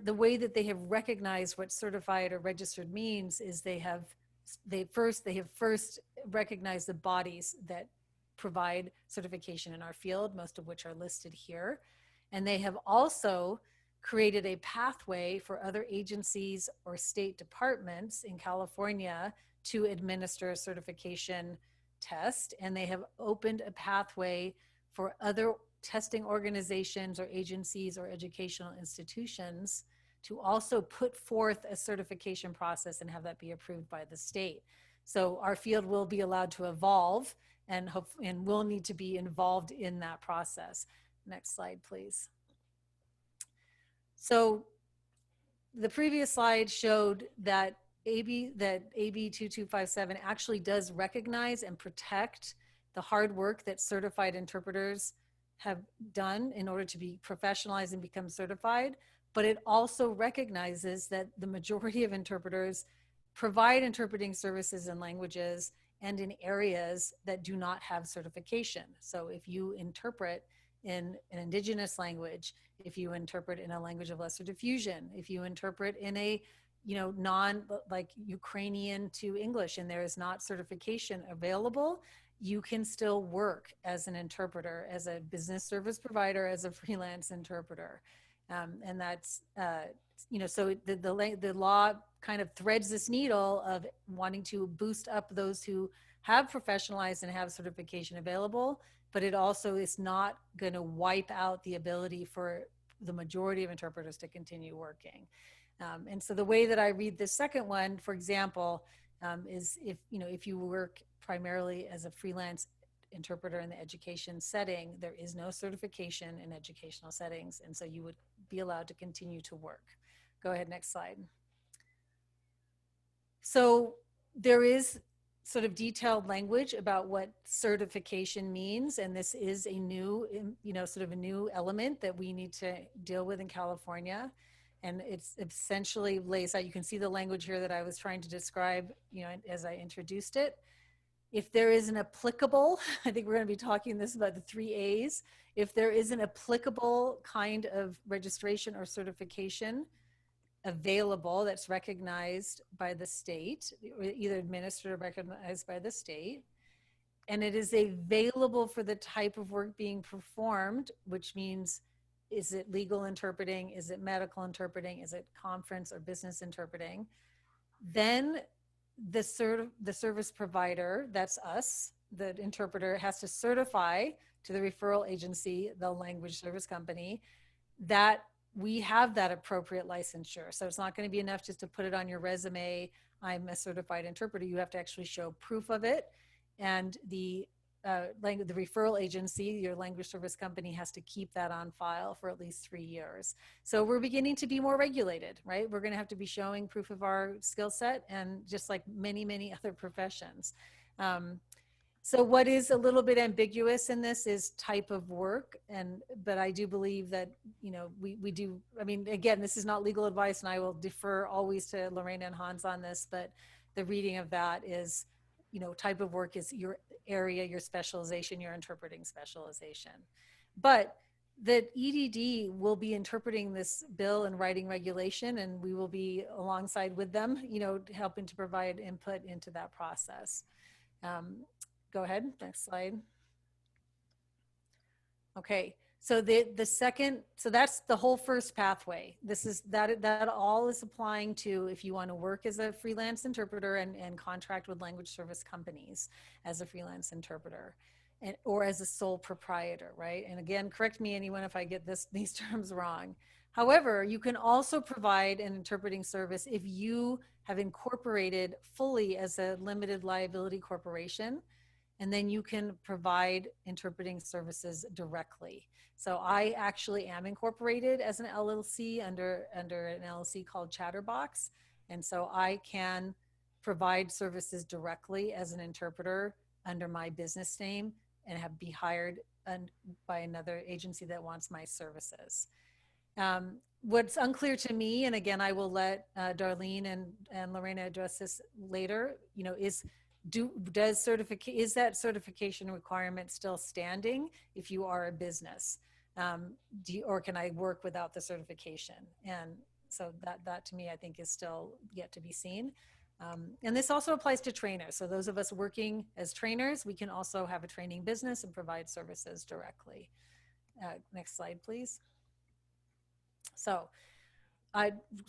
the way that they have recognized what certified or registered means is they have first recognized the bodies that provide certification in our field, most of which are listed here. And they have also created a pathway for other agencies or state departments in California to administer a certification test. And they have opened a pathway for other testing organizations or agencies or educational institutions to also put forth a certification process and have that be approved by the state. So our field will be allowed to evolve and will need to be involved in that process. Next slide, please. So the previous slide showed that AB 2257 actually does recognize and protect the hard work that certified interpreters have done in order to be professionalized and become certified, but it also recognizes that the majority of interpreters provide interpreting services in languages and in areas that do not have certification. So if you interpret in an indigenous language, if you interpret in a language of lesser diffusion, if you interpret in a like Ukrainian to English and there is not certification available, you can still work as an interpreter, as a business service provider, as a freelance interpreter. And that's, so the law kind of threads this needle of wanting to boost up those who have professionalized and have certification available, but it also is not going to wipe out the ability for the majority of interpreters to continue working. And so the way that I read this second one, for example, is if you work primarily as a freelance interpreter in the education setting, there is no certification in educational settings, and so you would be allowed to continue to work. Go ahead, next slide. So there is sort of detailed language about what certification means, and this is a new, sort of a new element that we need to deal with in California. And it's essentially lays out, you can see the language here that I was trying to describe, as I introduced it. If there is an applicable, I think we're going to be talking this about the 3 A's. If there is an applicable kind of registration or certification available that's recognized by the state, either administered or recognized by the state, and it is available for the type of work being performed, which means, is it legal interpreting? Is it medical interpreting? Is it conference or business interpreting? Then the service provider, that's us, the interpreter, has to certify to the referral agency, the language service company, that we have that appropriate licensure. So it's not going to be enough just to put it on your resume, I'm a certified interpreter. You have to actually show proof of it. And the referral agency, your language service company, has to keep that on file for at least 3 years. So we're beginning to be more regulated, right? We're going to have to be showing proof of our skill set, and just like many, many other professions. So what is a little bit ambiguous in this is type of work, but I do believe that, we do, I mean, again, this is not legal advice, and I will defer always to Lorena and Hans on this, but the reading of that is, type of work is your area, your specialization, your interpreting specialization. But the EDD will be interpreting this bill and writing regulation, and we will be alongside with them, helping to provide input into that process. Go ahead, next slide. Okay, so the second, so that's the whole first pathway. This is, that all is applying to if you want to work as a freelance interpreter and contract with language service companies as a freelance interpreter, or as a sole proprietor, right? And again, correct me anyone if I get these terms wrong. However, you can also provide an interpreting service if you have incorporated fully as a limited liability corporation, and then you can provide interpreting services directly. So I actually am incorporated as an LLC under an LLC called Chatterbox. And so I can provide services directly as an interpreter under my business name and be hired by another agency that wants my services. What's unclear to me, and again, I will let Darlene and Lorena address this later, is that certification requirement still standing if you are a business? Or can I work without the certification? And so that to me, I think, is still yet to be seen. And this also applies to trainers. So those of us working as trainers, we can also have a training business and provide services directly. Next slide, please. So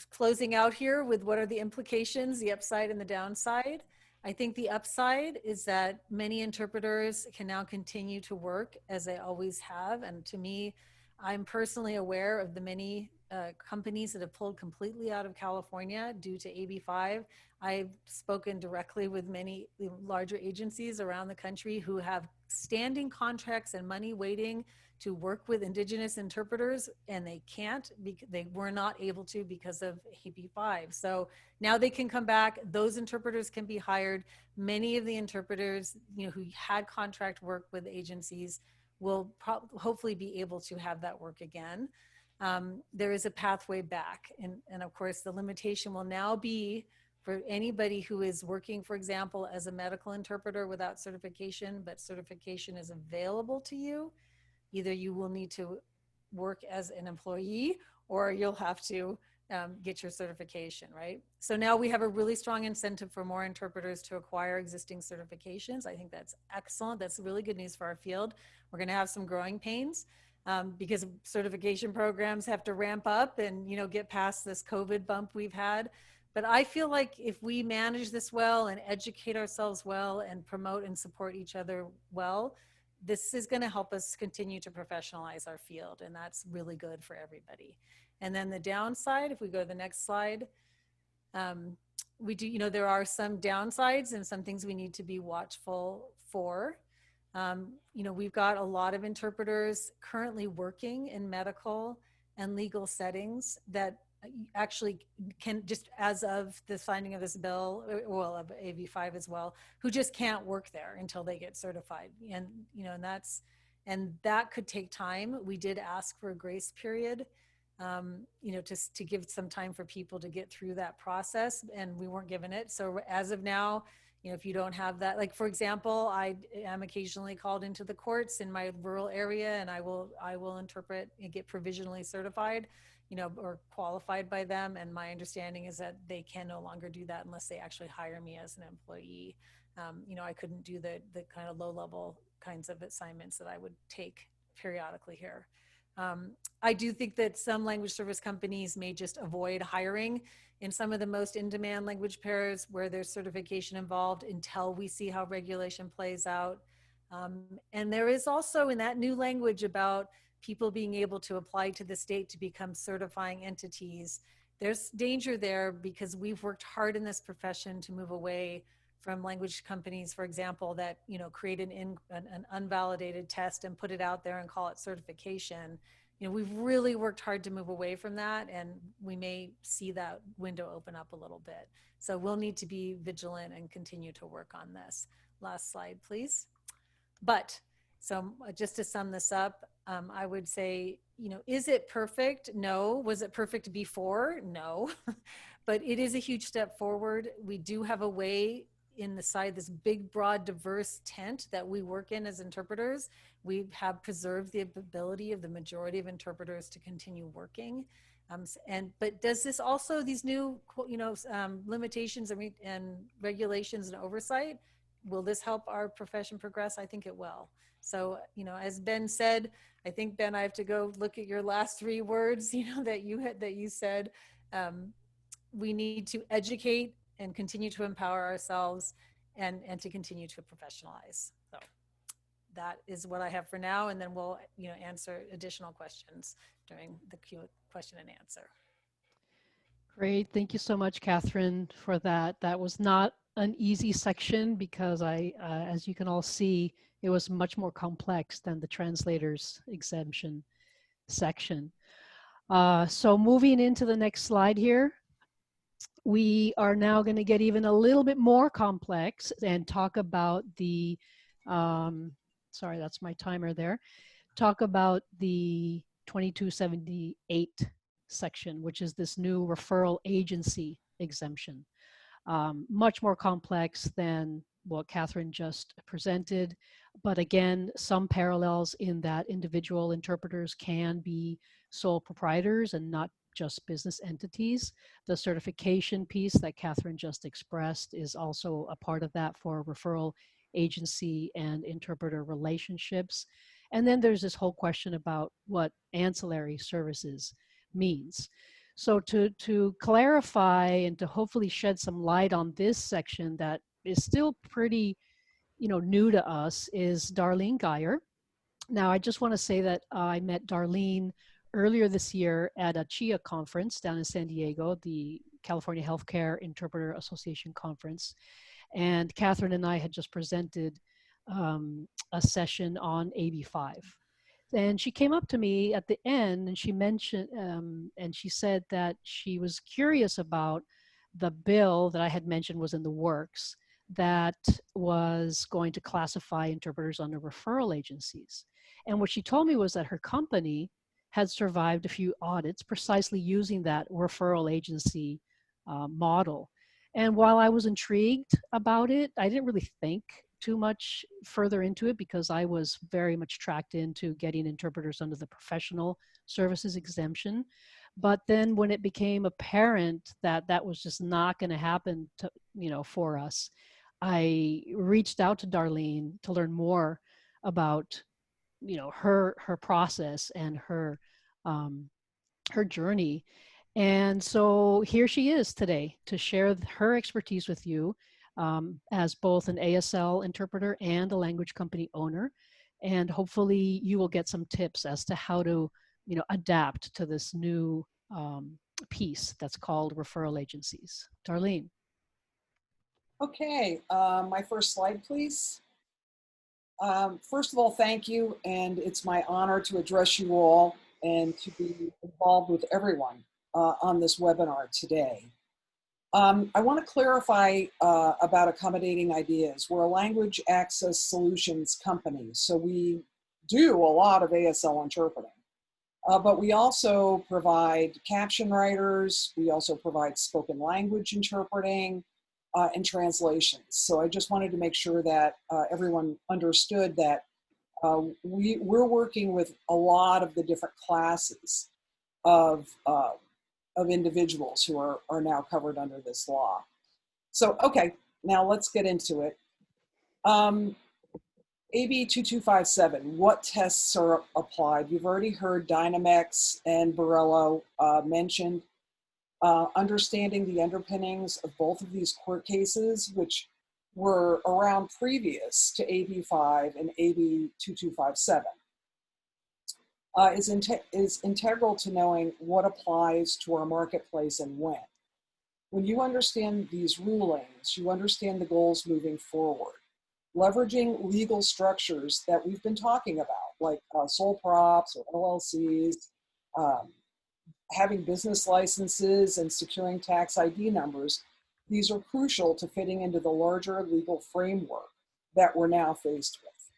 closing out here with what are the implications, the upside and the downside. I think the upside is that many interpreters can now continue to work as they always have. And to me, I'm personally aware of the many companies that have pulled completely out of California due to AB5. I've spoken directly with many larger agencies around the country who have standing contracts and money waiting to work with Indigenous interpreters, and they can't, they were not able to because of AB5. So now they can come back, those interpreters can be hired. Many of the interpreters, who had contract work with agencies will hopefully be able to have that work again. There is a pathway back. And of course, the limitation will now be for anybody who is working, for example, as a medical interpreter without certification, but certification is available to you. Either you will need to work as an employee, or you'll have to get your certification, right? So now we have a really strong incentive for more interpreters to acquire existing certifications. I think that's excellent. That's really good news for our field. We're going to have some growing pains because certification programs have to ramp up and, you know, get past this COVID bump we've had. But I feel like if we manage this well and educate ourselves well and promote and support each other well, this is going to help us continue to professionalize our field. And that's really good for everybody. And then the downside, if we go to the next slide, we do, you know, there are some downsides and some things we need to be watchful for. You know, we've got a lot of interpreters currently working in medical and legal settings that actually can, just as of the signing of this bill, well, of AB5 as well, who just can't work there until they get certified. And, you know, and that could take time. We did ask for a grace period, you know, to give some time for people to get through that process, and we weren't given it. So as of now, you know, if you don't have that, like, for example, I am occasionally called into the courts in my rural area, and I will interpret and get provisionally certified, you know, or qualified by them. And my understanding is that they can no longer do that unless they actually hire me as an employee. You know, I couldn't do the kind of low level kinds of assignments that I would take periodically here. I do think that some language service companies may just avoid hiring in some of the most in-demand language pairs where there's certification involved until we see how regulation plays out. And there is also in that new language about people being able to apply to the state to become certifying entities. There's danger there because we've worked hard in this profession to move away from language companies, for example, that, you know, create an unvalidated test and put it out there and call it certification. You know, we've really worked hard to move away from that, and we may see that window open up a little bit. So we'll need to be vigilant and continue to work on this. Last slide, please. But so just to sum this up, I would say, you know, is it perfect? No. Was it perfect before? No. But it is a huge step forward. We do have a way in the side, this big, broad, diverse tent that we work in as interpreters. We have preserved the ability of the majority of interpreters to continue working. But does this also, these new, you know, limitations and regulations and oversight, will this help our profession progress? I think it will. So, you know, as Ben said, I think, Ben, I have to go look at your last 3 words, you know, that you said. We need to educate and continue to empower ourselves and to continue to professionalize. So that is what I have for now. And then we'll, you know, answer additional questions during the question and answer. Great. Thank you so much, Catherine, for that. That was not an easy section because as you can all see, it was much more complex than the translators exemption section. So moving into the next slide here, we are now going to get even a little bit more complex and talk about the, sorry, that's my timer there, talk about the 2278 section, which is this new referral agency exemption. Much more complex than what Catherine just presented. But again, some parallels in that individual interpreters can be sole proprietors and not just business entities. The certification piece that Catherine just expressed is also a part of that for referral agency and interpreter relationships. And then there's this whole question about what ancillary services means. So to clarify and to hopefully shed some light on this section that is still pretty, you know, new to us is Darlene Geyer. Now, I just want to say that I met Darlene earlier this year at a CHIA conference down in San Diego, the California Healthcare Interpreter Association conference. And Catherine and I had just presented a session on AB5. And she came up to me at the end and she mentioned, and she said that she was curious about the bill that I had mentioned was in the works that was going to classify interpreters under referral agencies. And what she told me was that her company had survived a few audits precisely using that referral agency model. And while I was intrigued about it, I didn't really think too much further into it because I was very much tracked into getting interpreters under the professional services exemption. But then when it became apparent that that was just not going to happen to, for us, I reached out to Darlene to learn more about, her process and her journey. And so here she is today to share her expertise with you as both an ASL interpreter and a language company owner. And hopefully you will get some tips as to how to, adapt to this new piece that's called referral agencies. Darlene. Okay, my first slide, please. First of all, thank you, and it's my honor to address you all and to be involved with everyone on this webinar today. I want to clarify about accommodating ideas. We're a language access solutions company, so we do a lot of ASL interpreting, but we also provide caption writers, we also provide spoken language interpreting, and translations. So I just wanted to make sure that everyone understood that we're working with a lot of the different classes of individuals who are now covered under this law. So, okay, now let's get into it. AB 2257, what tests are applied? You've already heard Dynamex and Borello mentioned. Understanding the underpinnings of both of these court cases, which were around previous to AB 5 and AB 2257, is integral to knowing what applies to our marketplace and when. When you understand these rulings, you understand the goals moving forward. Leveraging legal structures that we've been talking about, like sole props or LLCs, having business licenses and securing tax ID numbers, these are crucial to fitting into the larger legal framework that we're now faced with.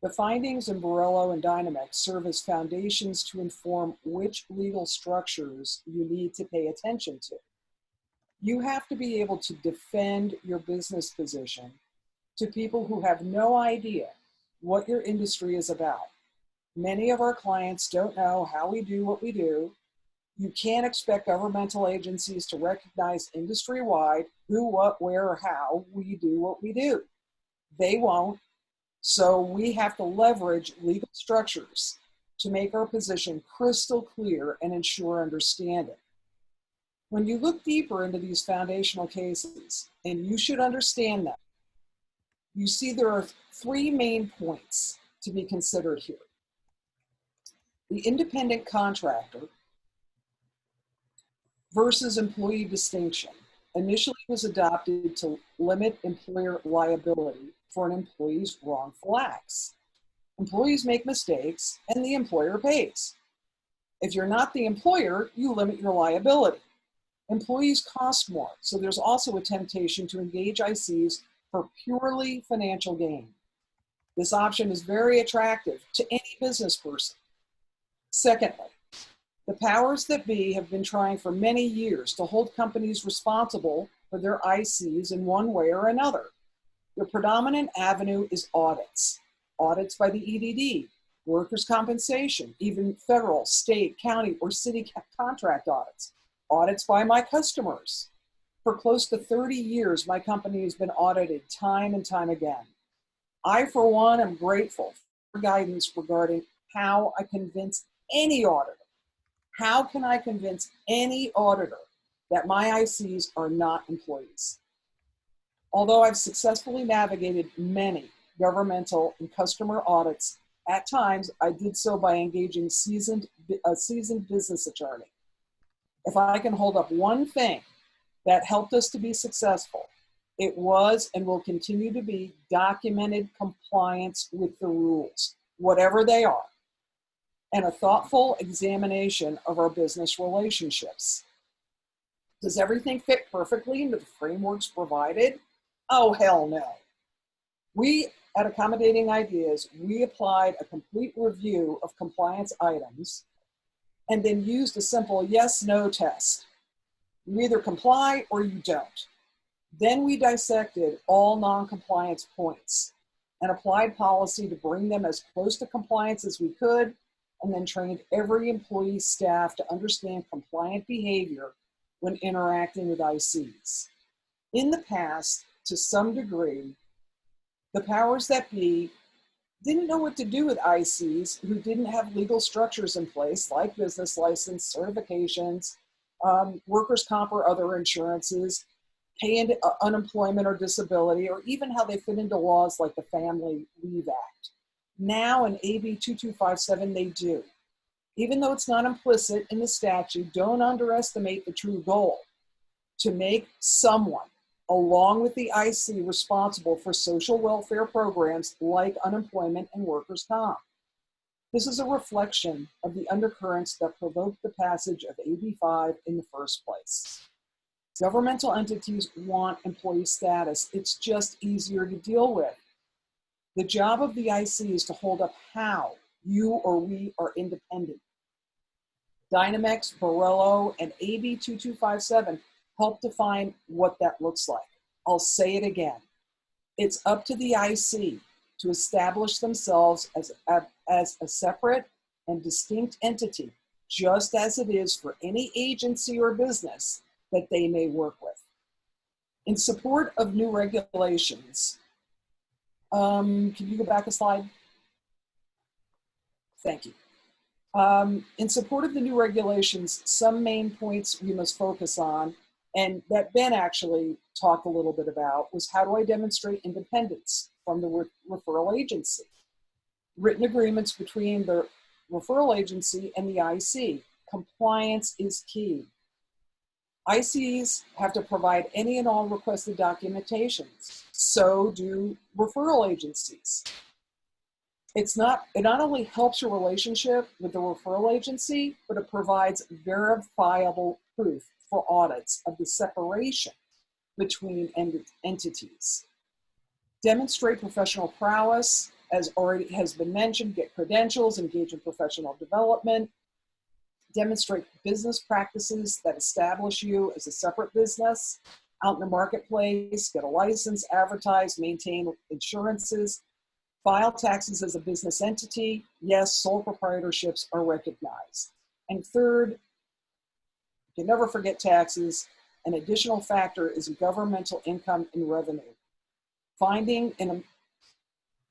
The findings in Borello and Dynamex serve as foundations to inform which legal structures you need to pay attention to. You have to be able to defend your business position to people who have no idea what your industry is about. Many of our clients don't know how we do what we do. You can't expect governmental agencies to recognize industry-wide who, what, where, or how we do what we do. They won't. So we have to leverage legal structures to make our position crystal clear and ensure understanding. When you look deeper into these foundational cases, and you should understand them, you see there are three main points to be considered here. The independent contractor versus employee distinction initially was adopted to limit employer liability for an employee's wrongful acts. Employees make mistakes and the employer pays. If you're not the employer, you limit your liability. Employees cost more, so there's also a temptation to engage ICs for purely financial gain. This option is very attractive to any business person. Secondly, the powers that be have been trying for many years to hold companies responsible for their ICs in one way or another. The predominant avenue is audits. Audits by the EDD, workers' compensation, even federal, state, county, or city contract audits. Audits by my customers. For close to 30 years, my company has been audited time and time again. I, for one, am grateful for guidance regarding how I convince any auditor. How can I convince any auditor that my ICs are not employees? Although I've successfully navigated many governmental and customer audits, at times I did so by engaging a seasoned business attorney. If I can hold up one thing that helped us to be successful, it was and will continue to be documented compliance with the rules, whatever they are, and a thoughtful examination of our business relationships. Does everything fit perfectly into the frameworks provided? Oh, hell no. We at Accommodating Ideas, we applied a complete review of compliance items and then used a simple yes-no test. You either comply or you don't. Then we dissected all non-compliance points and applied policy to bring them as close to compliance as we could, and then trained every employee staff to understand compliant behavior when interacting with ICs. In the past, to some degree, the powers that be didn't know what to do with ICs who didn't have legal structures in place, like business license, certifications, workers' comp or other insurances, pay into unemployment or disability, or even how they fit into laws like the Family Leave Act. Now in AB 2257, they do. Even though it's not implicit in the statute, don't underestimate the true goal: to make someone, along with the IC, responsible for social welfare programs like unemployment and workers' comp. This is a reflection of the undercurrents that provoked the passage of AB 5 in the first place. Governmental entities want employee status. It's just easier to deal with. The job of the IC is to hold up how you or we are independent. Dynamex, Borrello, and AB 2257 help define what that looks like. I'll say it again. It's up to the IC to establish themselves as a separate and distinct entity, just as it is for any agency or business that they may work with. In support of new regulations, can you go back a slide? Thank you. In support of the new regulations, some main points we must focus on, and that Ben actually talked a little bit about, was how do I demonstrate independence from the referral agency? Written agreements between the referral agency and the IC. Compliance is key. ICs have to provide any and all requested documentations. So do referral agencies. It not only helps your relationship with the referral agency, but it provides verifiable proof for audits of the separation between entities. Demonstrate professional prowess, as already has been mentioned, get credentials, engage in professional development, demonstrate business practices that establish you as a separate business out in the marketplace, get a license, advertise, maintain insurances, file taxes as a business entity. Yes, sole proprietorships are recognized. And third, you can never forget taxes. An additional factor is governmental income and revenue.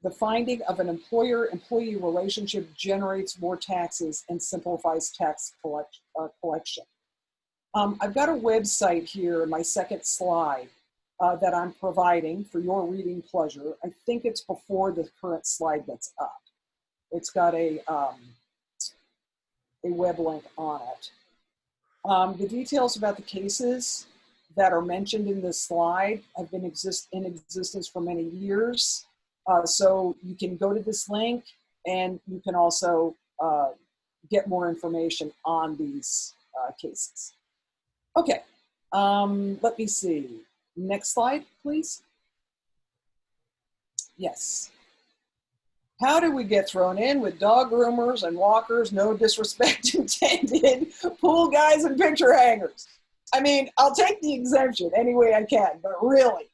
The finding of an employer-employee relationship generates more taxes and simplifies tax collection. I've got a website here in my second slide that I'm providing for your reading pleasure. I think it's before the current slide that's up. It's got a web link on it. The details about the cases that are mentioned in this slide have been in existence for many years. So you can go to this link and you can also get more information on these cases. Okay, let me see. Next slide, please. Yes. How did we get thrown in with dog groomers and walkers, no disrespect intended, pool guys and picture hangers? I mean, I'll take the exemption any way I can, but really,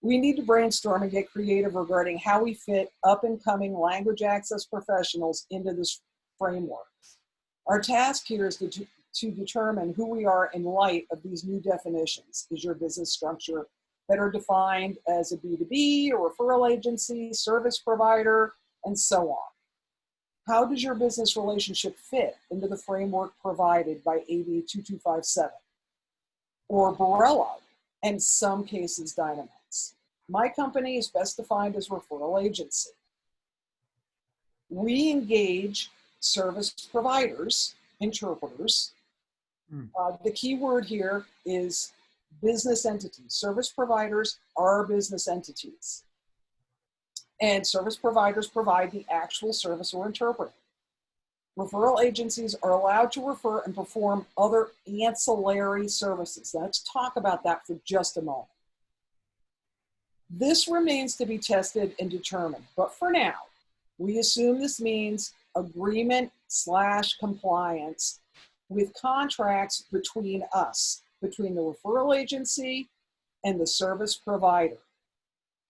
we need to brainstorm and get creative regarding how we fit up-and-coming language access professionals into this framework. Our task here is to determine who we are in light of these new definitions. Is your business structure better defined as a B2B or referral agency, service provider, and so on? How does your business relationship fit into the framework provided by AB 2257 or Borrello, and some cases Dynamex? My company is best defined as referral agency. We engage service providers, interpreters. The key word here is business entities. Service providers are business entities. And service providers provide the actual service or interpreting. Referral agencies are allowed to refer and perform other ancillary services. Let's talk about that for just a moment. This remains to be tested and determined, but for now, we assume this means agreement/compliance with contracts between us, between the referral agency and the service provider,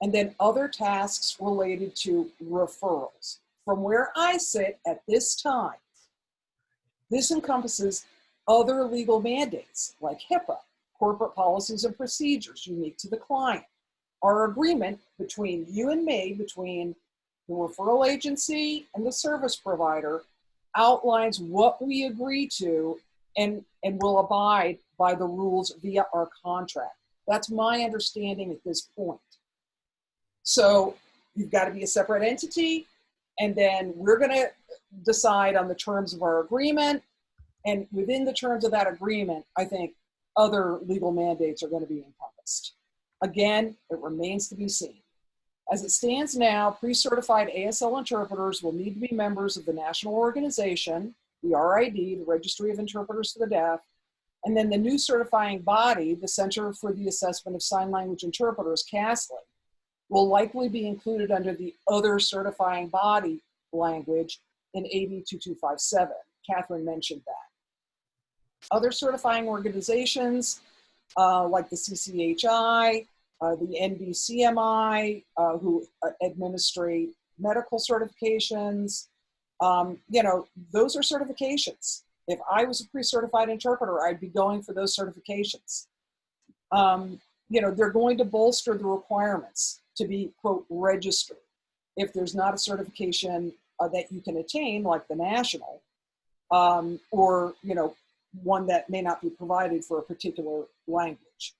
and then other tasks related to referrals. From where I sit at this time, This encompasses other legal mandates like HIPAA, corporate policies and procedures unique to the client. Our agreement between you and me, between the referral agency and the service provider, outlines what we agree to and will abide by the rules via our contract. That's my understanding at this point. So you've got to be a separate entity, and then we're going to decide on the terms of our agreement. And within the terms of that agreement, I think other legal mandates are going to be encompassed. Again, it remains to be seen. As it stands now, pre-certified ASL interpreters will need to be members of the national organization, the RID, the Registry of Interpreters for the Deaf, and then the new certifying body, the Center for the Assessment of Sign Language Interpreters, CASLI, will likely be included under the other certifying body language in AB 2257. Catherine mentioned that. Other certifying organizations like the CCHI, the NBCMI, who administrate medical certifications, those are certifications. If I was a pre-certified interpreter, I'd be going for those certifications. They're going to bolster the requirements to be, quote, registered. If there's not a certification that you can attain, like the national, or, one that may not be provided for a particular language.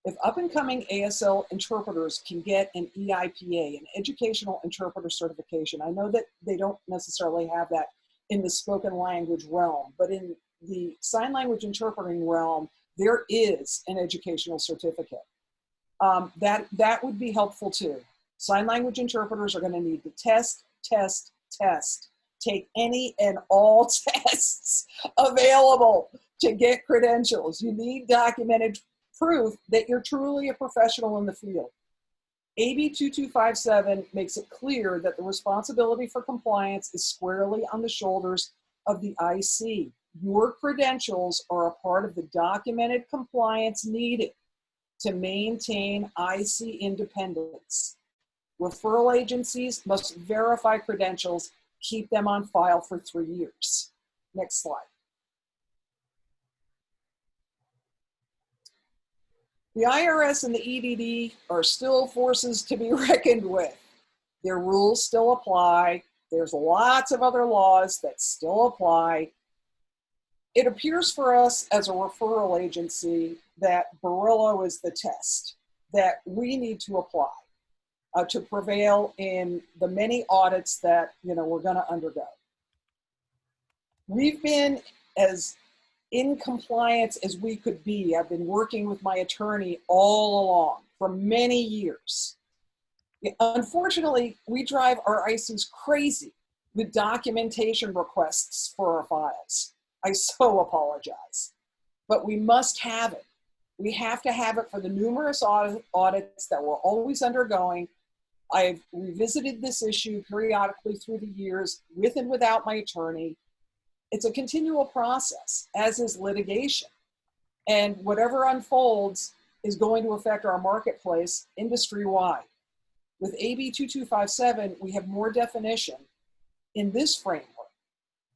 If up-and-coming ASL interpreters can get an EIPA, an educational interpreter certification, I know that they don't necessarily have that in the spoken language realm, but in the sign language interpreting realm, there is an educational certificate. That would be helpful too. Sign language interpreters are going to need to test, take any and all tests available to get credentials. You need documented proof that you're truly a professional in the field. AB 2257 makes it clear that the responsibility for compliance is squarely on the shoulders of the IC. Your credentials are a part of the documented compliance needed to maintain IC independence. Referral agencies must verify credentials, keep them on file for 3 years. Next slide. The IRS and the EDD are still forces to be reckoned with. Their rules still apply. There's lots of other laws that still apply. It appears for us as a referral agency that Barillo is the test that we need to apply to prevail in the many audits that we're going to undergo. We've been as in compliance as we could be. I've been working with my attorney all along for many years. Unfortunately, we drive our ICs crazy with documentation requests for our files. I so apologize, but we must have it. We have to have it for the numerous audits that we're always undergoing. I've revisited this issue periodically through the years with and without my attorney. It's a continual process, as is litigation. And whatever unfolds is going to affect our marketplace industry-wide. With AB 2257, we have more definition in this framework.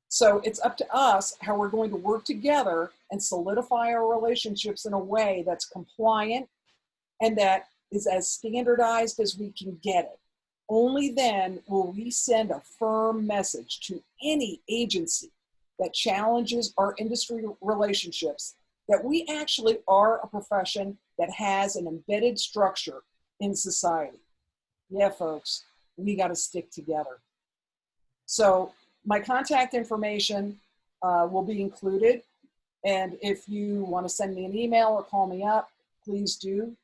So it's up to us how we're going to work together and solidify our relationships in a way that's compliant and that is as standardized as we can get it. Only then will we send a firm message to any agency that challenges our industry relationships that we actually are a profession that has an embedded structure in society. Yeah, folks, we got to stick together. So my contact information will be included. And if you want to send me an email or call me up, please do.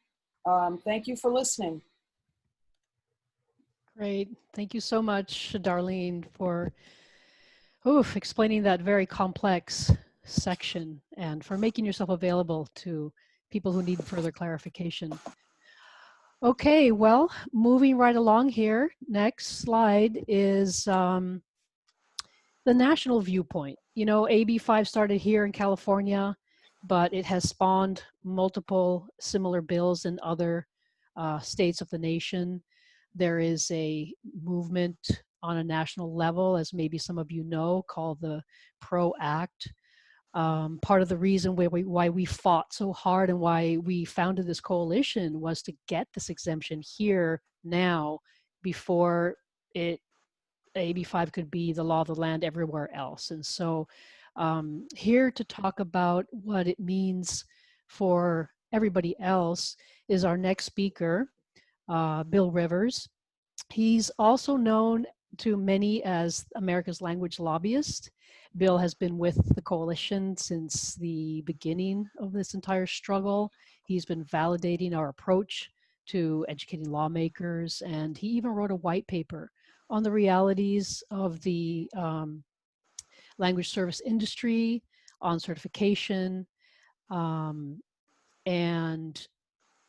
Thank you for listening. Great. Thank you so much, Darlene, for explaining that very complex section and for making yourself available to people who need further clarification. Okay, well, moving right along here, next slide is the national viewpoint. AB 5 started here in California, but it has spawned multiple similar bills in other states of the nation. There is a movement on a national level, as maybe some of you know, called the PRO Act. Part of the reason why we fought so hard and why we founded this coalition was to get this exemption here now before AB 5 could be the law of the land everywhere else. And so here to talk about what it means for everybody else is our next speaker, Bill Rivers. He's also known to many as America's language lobbyist. Bill has been with the coalition since the beginning of this entire struggle. He's been validating our approach to educating lawmakers, and he even wrote a white paper on the realities of the language service industry, on certification, and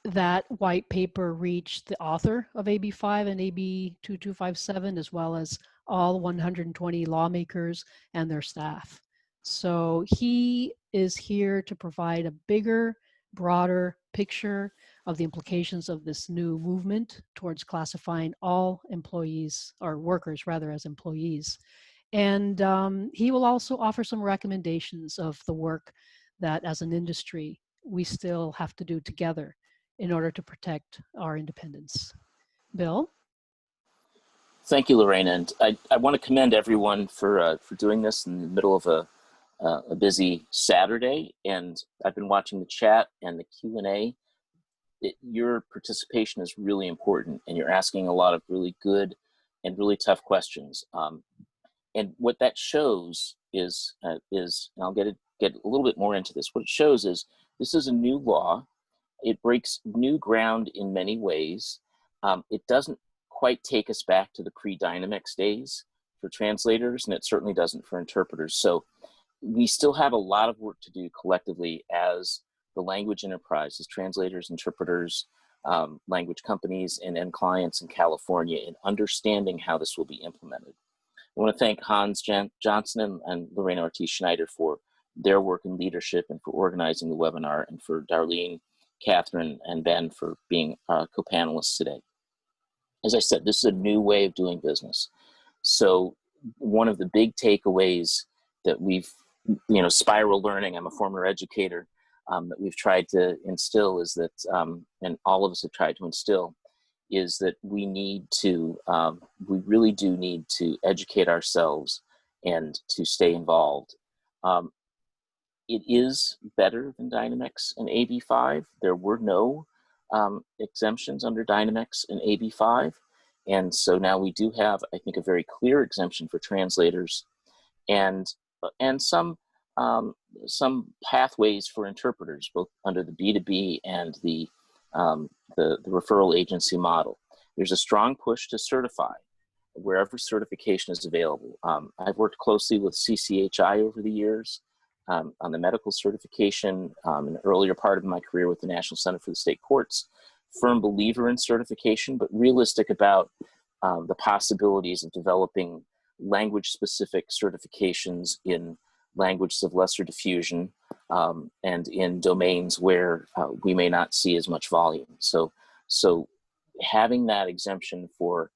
that white paper reached the author of AB 5 and AB 2257, as well as all 120 lawmakers and their staff. So he is here to provide a bigger, broader picture of the implications of this new movement towards classifying all employees, or workers rather, as employees. And he will also offer some recommendations of the work that as an industry we still have to do together in order to protect our independence. Bill? Thank you, Lorena. And I want to commend everyone for doing this in the middle of a busy Saturday. And I've been watching the chat and the Q&A. Your participation is really important, and you're asking a lot of really good and really tough questions. And what that shows is and I'll get a little bit more into this. What it shows is this is a new law. It breaks new ground in many ways. It doesn't quite take us back to the pre-Dynamex days for translators, and it certainly doesn't for interpreters. So we still have a lot of work to do collectively as the language enterprise, as translators, interpreters, language companies, and end clients in California in understanding how this will be implemented. I want to thank Hans Johnson and Lorena Ortiz-Schneider for their work and leadership and for organizing the webinar, and for Darlene, Catherine, and Ben for being co-panelists today. As I said, this is a new way of doing business. So one of the big takeaways that we've, spiral learning, I'm a former educator, that we've tried to instill is that, and all of us have tried to instill, is that we really do need to educate ourselves and to stay involved. It is better than Dynamex and AB 5. There were no exemptions under Dynamex and AB 5. And so now we do have, I think, a very clear exemption for translators, and some pathways for interpreters, both under the B2B and the referral agency model. There's a strong push to certify wherever certification is available. I've worked closely with CCHI over the years on the medical certification, in the earlier part of my career with the National Center for the State Courts. Firm believer in certification, but realistic about the possibilities of developing language-specific certifications in languages of lesser diffusion and in domains where we may not see as much volume. So having that exemption for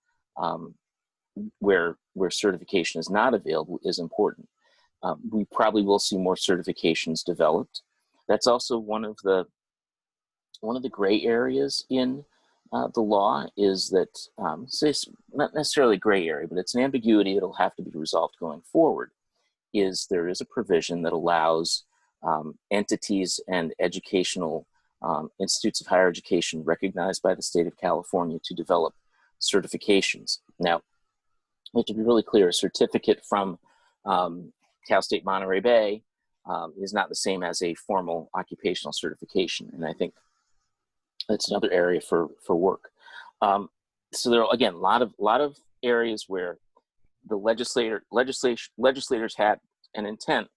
where certification is not available is important. We probably will see more certifications developed. That's also one of the gray areas in the law, is that, it's not necessarily a gray area, but it's an ambiguity that'll have to be resolved going forward, is there is a provision that allows entities and educational institutes of higher education recognized by the state of California to develop certifications. Now, we have to be really clear, a certificate from Cal State Monterey Bay is not the same as a formal occupational certification. And I think that's another area for work. So there are, again, a lot of areas where the legislators had an intent.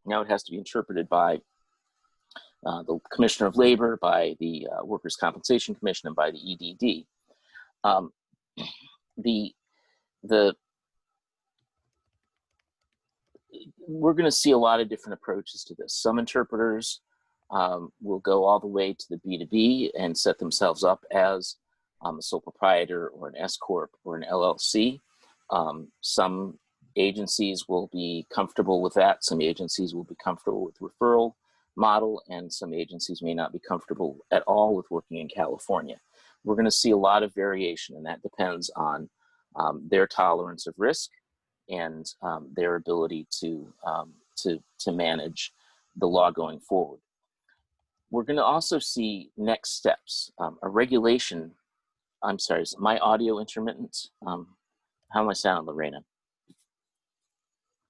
Now it has to be interpreted by the Commissioner of Labor, by the Workers' Compensation Commission, and by the EDD. We're going to see a lot of different approaches to this. Some interpreters will go all the way to the B2B and set themselves up as a sole proprietor or an S Corp or an LLC. Some agencies will be comfortable with that. Some agencies will be comfortable with referral model, and some agencies may not be comfortable at all with working in California. We're going to see a lot of variation, and that depends on their tolerance of risk and their ability to manage the law going forward. We're going to also see next steps. A regulation. I'm sorry, is my audio intermittent? How am I sounding, Lorena?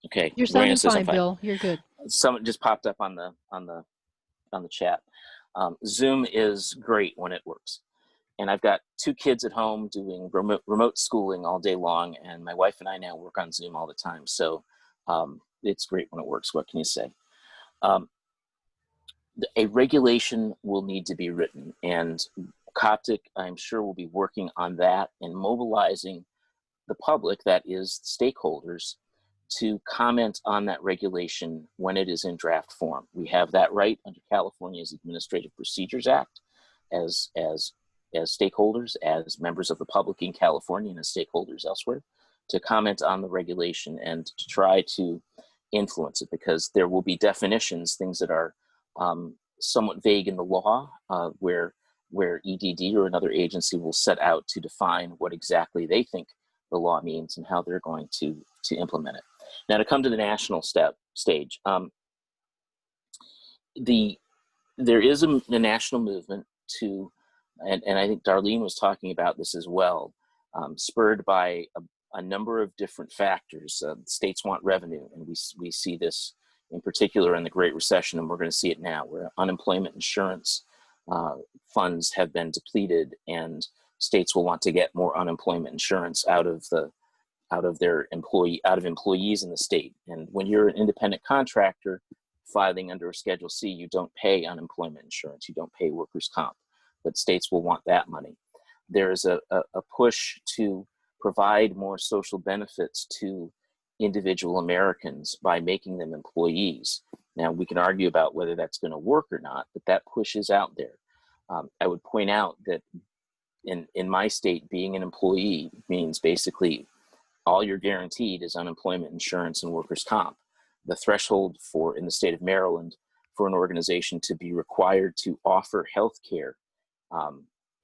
Okay, You're sounding fine, Bill. You're good. Someone just popped up on the chat. Zoom is great when it works. And I've got 2 kids at home doing remote schooling all day long, and my wife and I now work on Zoom all the time. So it's great when it works. What can you say? A regulation will need to be written, and CoPTIC, I'm sure, will be working on that and mobilizing the public, that is stakeholders, to comment on that regulation when it is in draft form. We have that right under California's Administrative Procedures Act as stakeholders, as members of the public in California and as stakeholders elsewhere, to comment on the regulation and to try to influence it, because there will be definitions, things that are somewhat vague in the law, where EDD or another agency will set out to define what exactly they think the law means and how they're going to implement it. Now, to come to the national stage, there is a national movement to, and I think Darlene was talking about this as well, spurred by a number of different factors. States want revenue, and we see this in particular in the Great Recession, and we're going to see it now, where unemployment insurance funds have been depleted, and states will want to get more unemployment insurance out of employees in the state. And when you're an independent contractor filing under a Schedule C, you don't pay unemployment insurance, you don't pay workers' comp, but states will want that money. There is a push to provide more social benefits to individual Americans by making them employees. Now, we can argue about whether that's going to work or not, but that push is out there. I would point out that in my state, being an employee means basically all you're guaranteed is unemployment insurance and workers' comp. The threshold in the state of Maryland for an organization to be required to offer health care,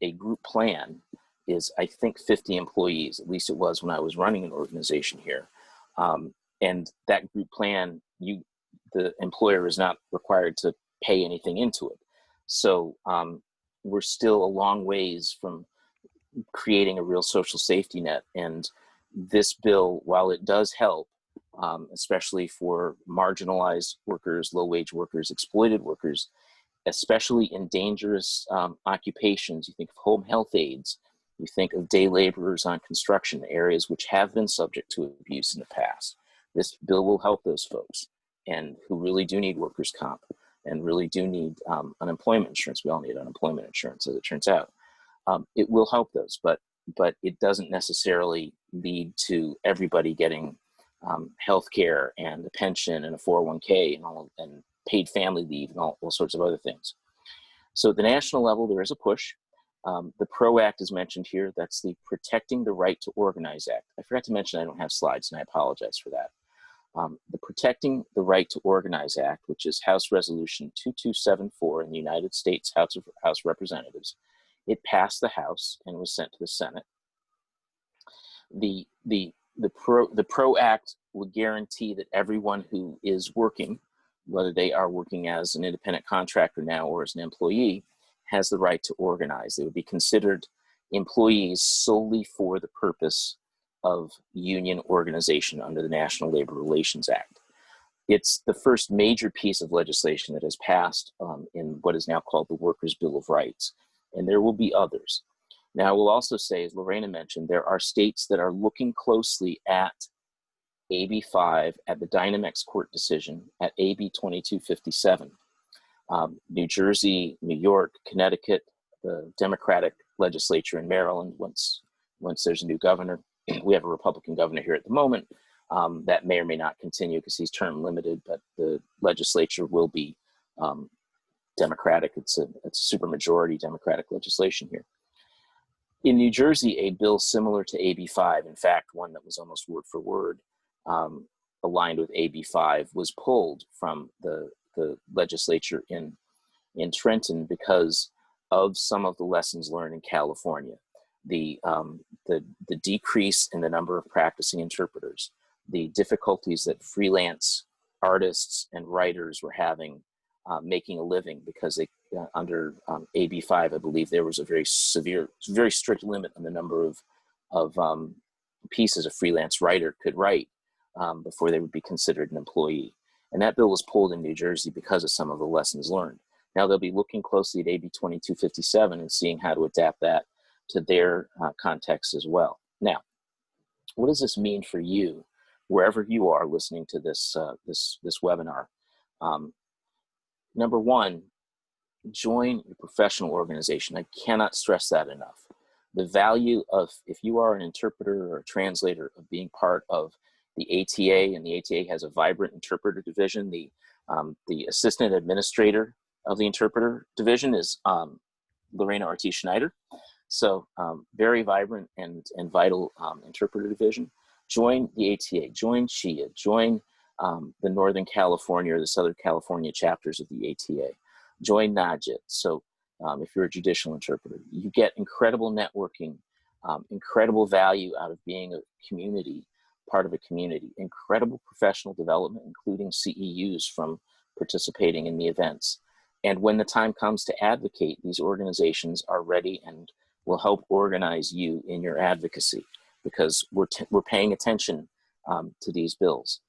a group plan, is, I think, 50 employees. At least it was when I was running an organization here. And that group plan, the employer is not required to pay anything into it. So we're still a long ways from creating a real social safety net. And this bill, while it does help, especially for marginalized workers, low-wage workers, exploited workers, especially in dangerous occupations, you think of home health aides, you think of day laborers on construction, areas which have been subject to abuse in the past. This bill will help those folks, and who really do need workers' comp and really do need unemployment insurance. We all need unemployment insurance, as it turns out. It will help those, but it doesn't necessarily lead to everybody getting health care and a pension and a 401k and paid family leave and all sorts of other things. So at the national level, there is a push. The PRO Act is mentioned here. That's the Protecting the Right to Organize Act. I forgot to mention I don't have slides, and I apologize for that. The Protecting the Right to Organize Act, which is House Resolution 2274 in the United States House of Representatives, it passed the House and was sent to the Senate. The PRO Act would guarantee that everyone who is working, whether they are working as an independent contractor now or as an employee, has the right to organize. They would be considered employees solely for the purpose of union organization under the National Labor Relations Act. It's the first major piece of legislation that has passed in what is now called the Workers' Bill of Rights, and there will be others. Now, I will also say, as Lorena mentioned, there are states that are looking closely at AB 5, at the Dynamex court decision, at AB 2257. New Jersey, New York, Connecticut, the Democratic legislature in Maryland, once there's a new governor. We have a Republican governor here at the moment. That may or may not continue because he's term limited, but the legislature will be Democratic. It's a supermajority Democratic legislation here. In New Jersey, a bill similar to AB5, in fact, one that was almost word for word aligned with AB5, was pulled from the legislature in Trenton because of some of the lessons learned in California. The decrease in the number of practicing interpreters, the difficulties that freelance artists and writers were having making a living because they, under AB5, I believe there was a very severe, very strict limit on the number of pieces a freelance writer could write before they would be considered an employee. And that bill was pulled in New Jersey because of some of the lessons learned. Now they'll be looking closely at AB 2257 and seeing how to adapt that to their context as well. Now, what does this mean for you, wherever you are listening to this webinar? Number one, join your professional organization. I cannot stress that enough. The value of, if you are an interpreter or a translator, of being part of the ATA, and the ATA has a vibrant interpreter division. The assistant administrator of the interpreter division is Lorena Ortiz Schneider. So very vibrant and vital interpreter division. Join the ATA, join CHIA, join the Northern California or the Southern California chapters of the ATA. Join NAJIT. So if you're a judicial interpreter, you get incredible networking, incredible value out of being a community, part of a community, incredible professional development, including CEUs from participating in the events. And when the time comes to advocate, these organizations are ready and will help organize you in your advocacy, because we're paying attention to these bills.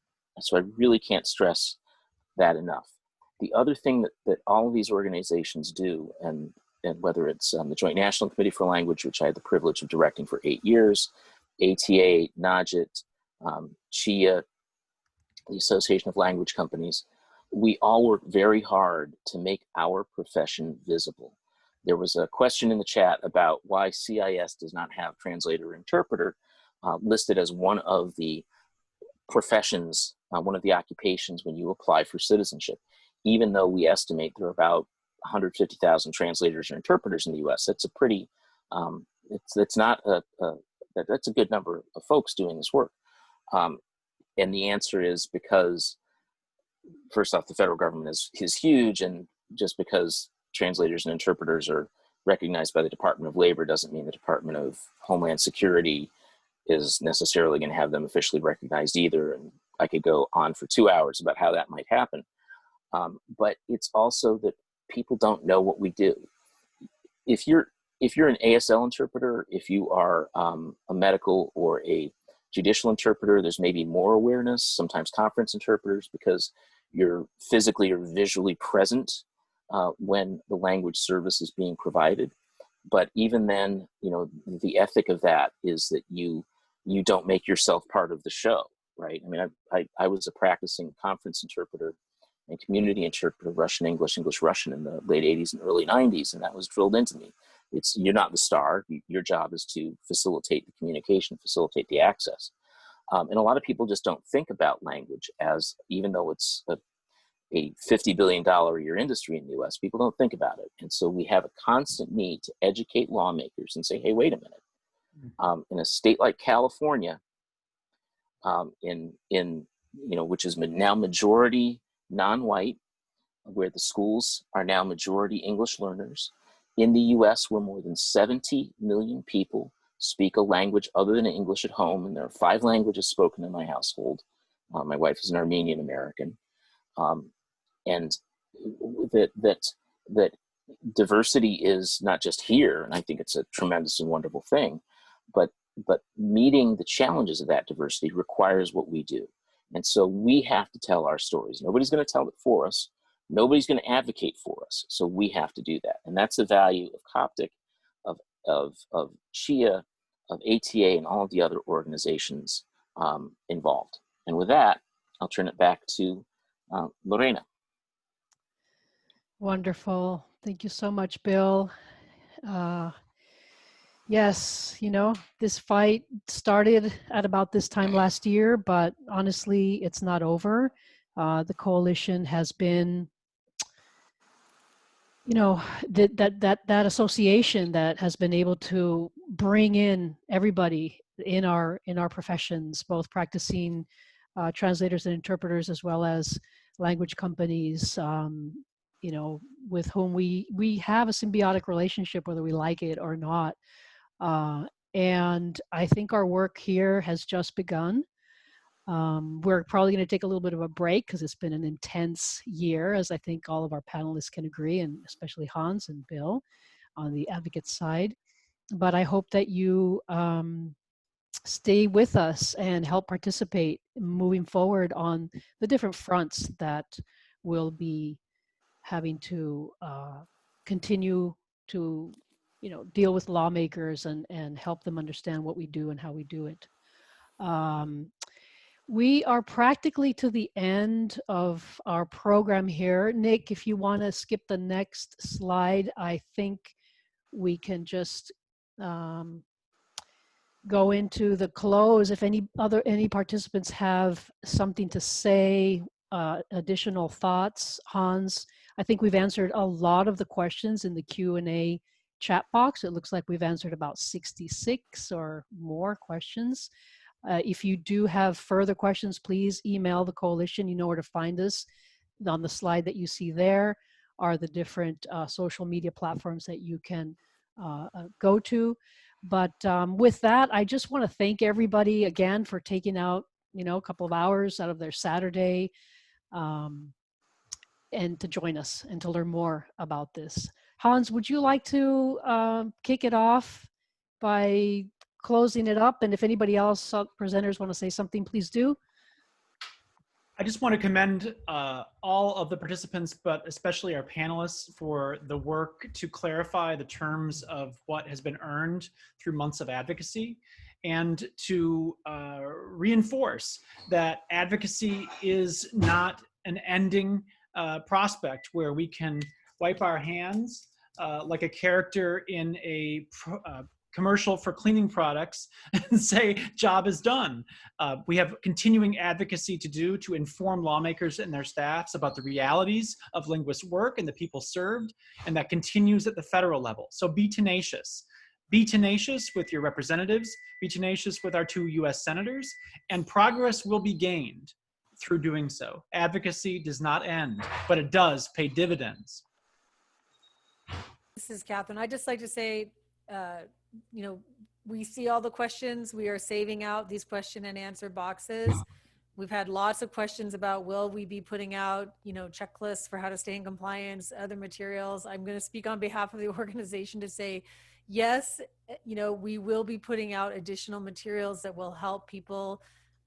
So I really can't stress that enough. The other thing that all of these organizations do, and whether it's the Joint National Committee for Language, which I had the privilege of directing for 8 years, ATA, NAJIT, CHIA, the Association of Language Companies, we all work very hard to make our profession visible. There was a question in the chat about why CIS does not have translator or interpreter listed as one of the professions, one of the occupations when you apply for citizenship, even though we estimate there are about 150,000 translators or interpreters in the US. That's a pretty, that's a good number of folks doing this work. And the answer is because, first off, the federal government is huge, and just because translators and interpreters are recognized by the Department of Labor doesn't mean the Department of Homeland Security is necessarily going to have them officially recognized either. And I could go on for 2 hours about how that might happen. But it's also that people don't know what we do. If you're an ASL interpreter, if you are a medical or a judicial interpreter, there's maybe more awareness, sometimes conference interpreters, because you're physically or visually present when the language service is being provided. But even then, you know, the ethic of that is that you don't make yourself part of the show, right? I mean, I was a practicing conference interpreter and community interpreter, Russian, English, English, Russian in the late 80s and early 90s, and that was drilled into me. You're not the star. Your job is to facilitate the communication, facilitate the access. And a lot of people just don't think about language as, even though it's a $50 billion a year industry in the US, people don't think about it. And so we have a constant need to educate lawmakers and say, hey, wait a minute. In a state like California, which is now majority non-white, where the schools are now majority English learners, in the US, where more than 70 million people speak a language other than English at home, and there are 5 languages spoken in my household. My wife is an Armenian American. And that diversity is not just here, and I think it's a tremendous and wonderful thing, but meeting the challenges of that diversity requires what we do. And so we have to tell our stories. Nobody's going to tell it for us. Nobody's going to advocate for us. So we have to do that. And that's the value of CoPTIC, of CHIA, of ATA, and all of the other organizations involved. And with that, I'll turn it back to Lorena. Wonderful. Thank you so much, Bill. Yes, you know, this fight started at about this time last year, but honestly, it's not over. The coalition has been, you know, that association that has been able to bring in everybody in our professions, both practicing translators and interpreters, as well as language companies, you know, with whom we have a symbiotic relationship, whether we like it or not. And I think our work here has just begun. We're probably going to take a little bit of a break because it's been an intense year, as I think all of our panelists can agree, and especially Hans and Bill on the advocate side. But I hope that you stay with us and help participate moving forward on the different fronts that we'll be having to continue to, you know, deal with lawmakers and help them understand what we do and how we do it. We are practically to the end of our program here. Nick, if you want to skip the next slide, I think we can just go into the close. If any participants have something to say, additional thoughts. Hans, I think we've answered a lot of the questions in the Q&A chat box. It looks like we've answered about 66 or more questions. If you do have further questions, please email the coalition. You know where to find us. On the slide that you see there are the different social media platforms that you can go to. But with that, I just want to thank everybody again for taking out, you know, a couple of hours out of their Saturday and to join us and to learn more about this. Hans, would you like to kick it off by closing it up? And if anybody else, presenters, want to say something, please do. I just want to commend all of the participants, but especially our panelists, for the work to clarify the terms of what has been earned through months of advocacy, and to reinforce that advocacy is not an ending prospect where we can wipe our hands like a character in a commercial for cleaning products and say, job is done. We have continuing advocacy to do to inform lawmakers and their staffs about the realities of linguist work and the people served, and that continues at the federal level. So be tenacious. Be tenacious with your representatives, be tenacious with our 2 US senators, and progress will be gained through doing so. Advocacy does not end, but it does pay dividends. This is Catherine. I'd just like to say, you know, we see all the questions. We are saving out these question and answer boxes. We've had lots of questions about, will we be putting out, you know, checklists for how to stay in compliance, other materials. I'm going to speak on behalf of the organization to say, yes, you know, we will be putting out additional materials that will help people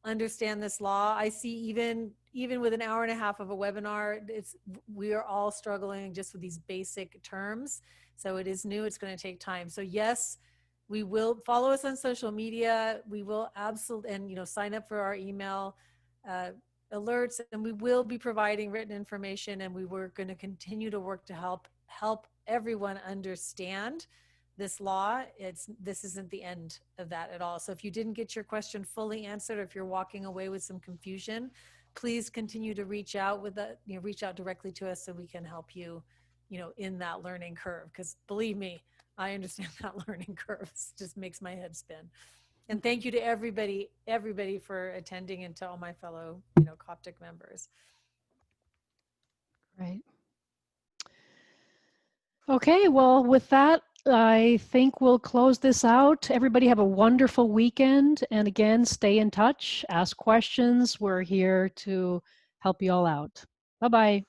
understand this law. I see even with an hour and a half of a webinar, we are all struggling just with these basic terms. So it is new, it's going to take time. So yes, we will follow us on social media. We will absolutely, and you know, sign up for our email alerts, and we will be providing written information, and we're going to continue to work to help everyone understand this law. This isn't the end of that at all. So if you didn't get your question fully answered, or if you're walking away with some confusion, please continue to reach out reach out directly to us so we can help you, you know, in that learning curve. Because believe me, I understand that learning curve. It just makes my head spin. And thank you to everybody for attending, and to all my fellow, you know, CoPTIC members. Right. Okay, well, with that, I think we'll close this out. Everybody have a wonderful weekend. And again, stay in touch, ask questions. We're here to help you all out. Bye-bye.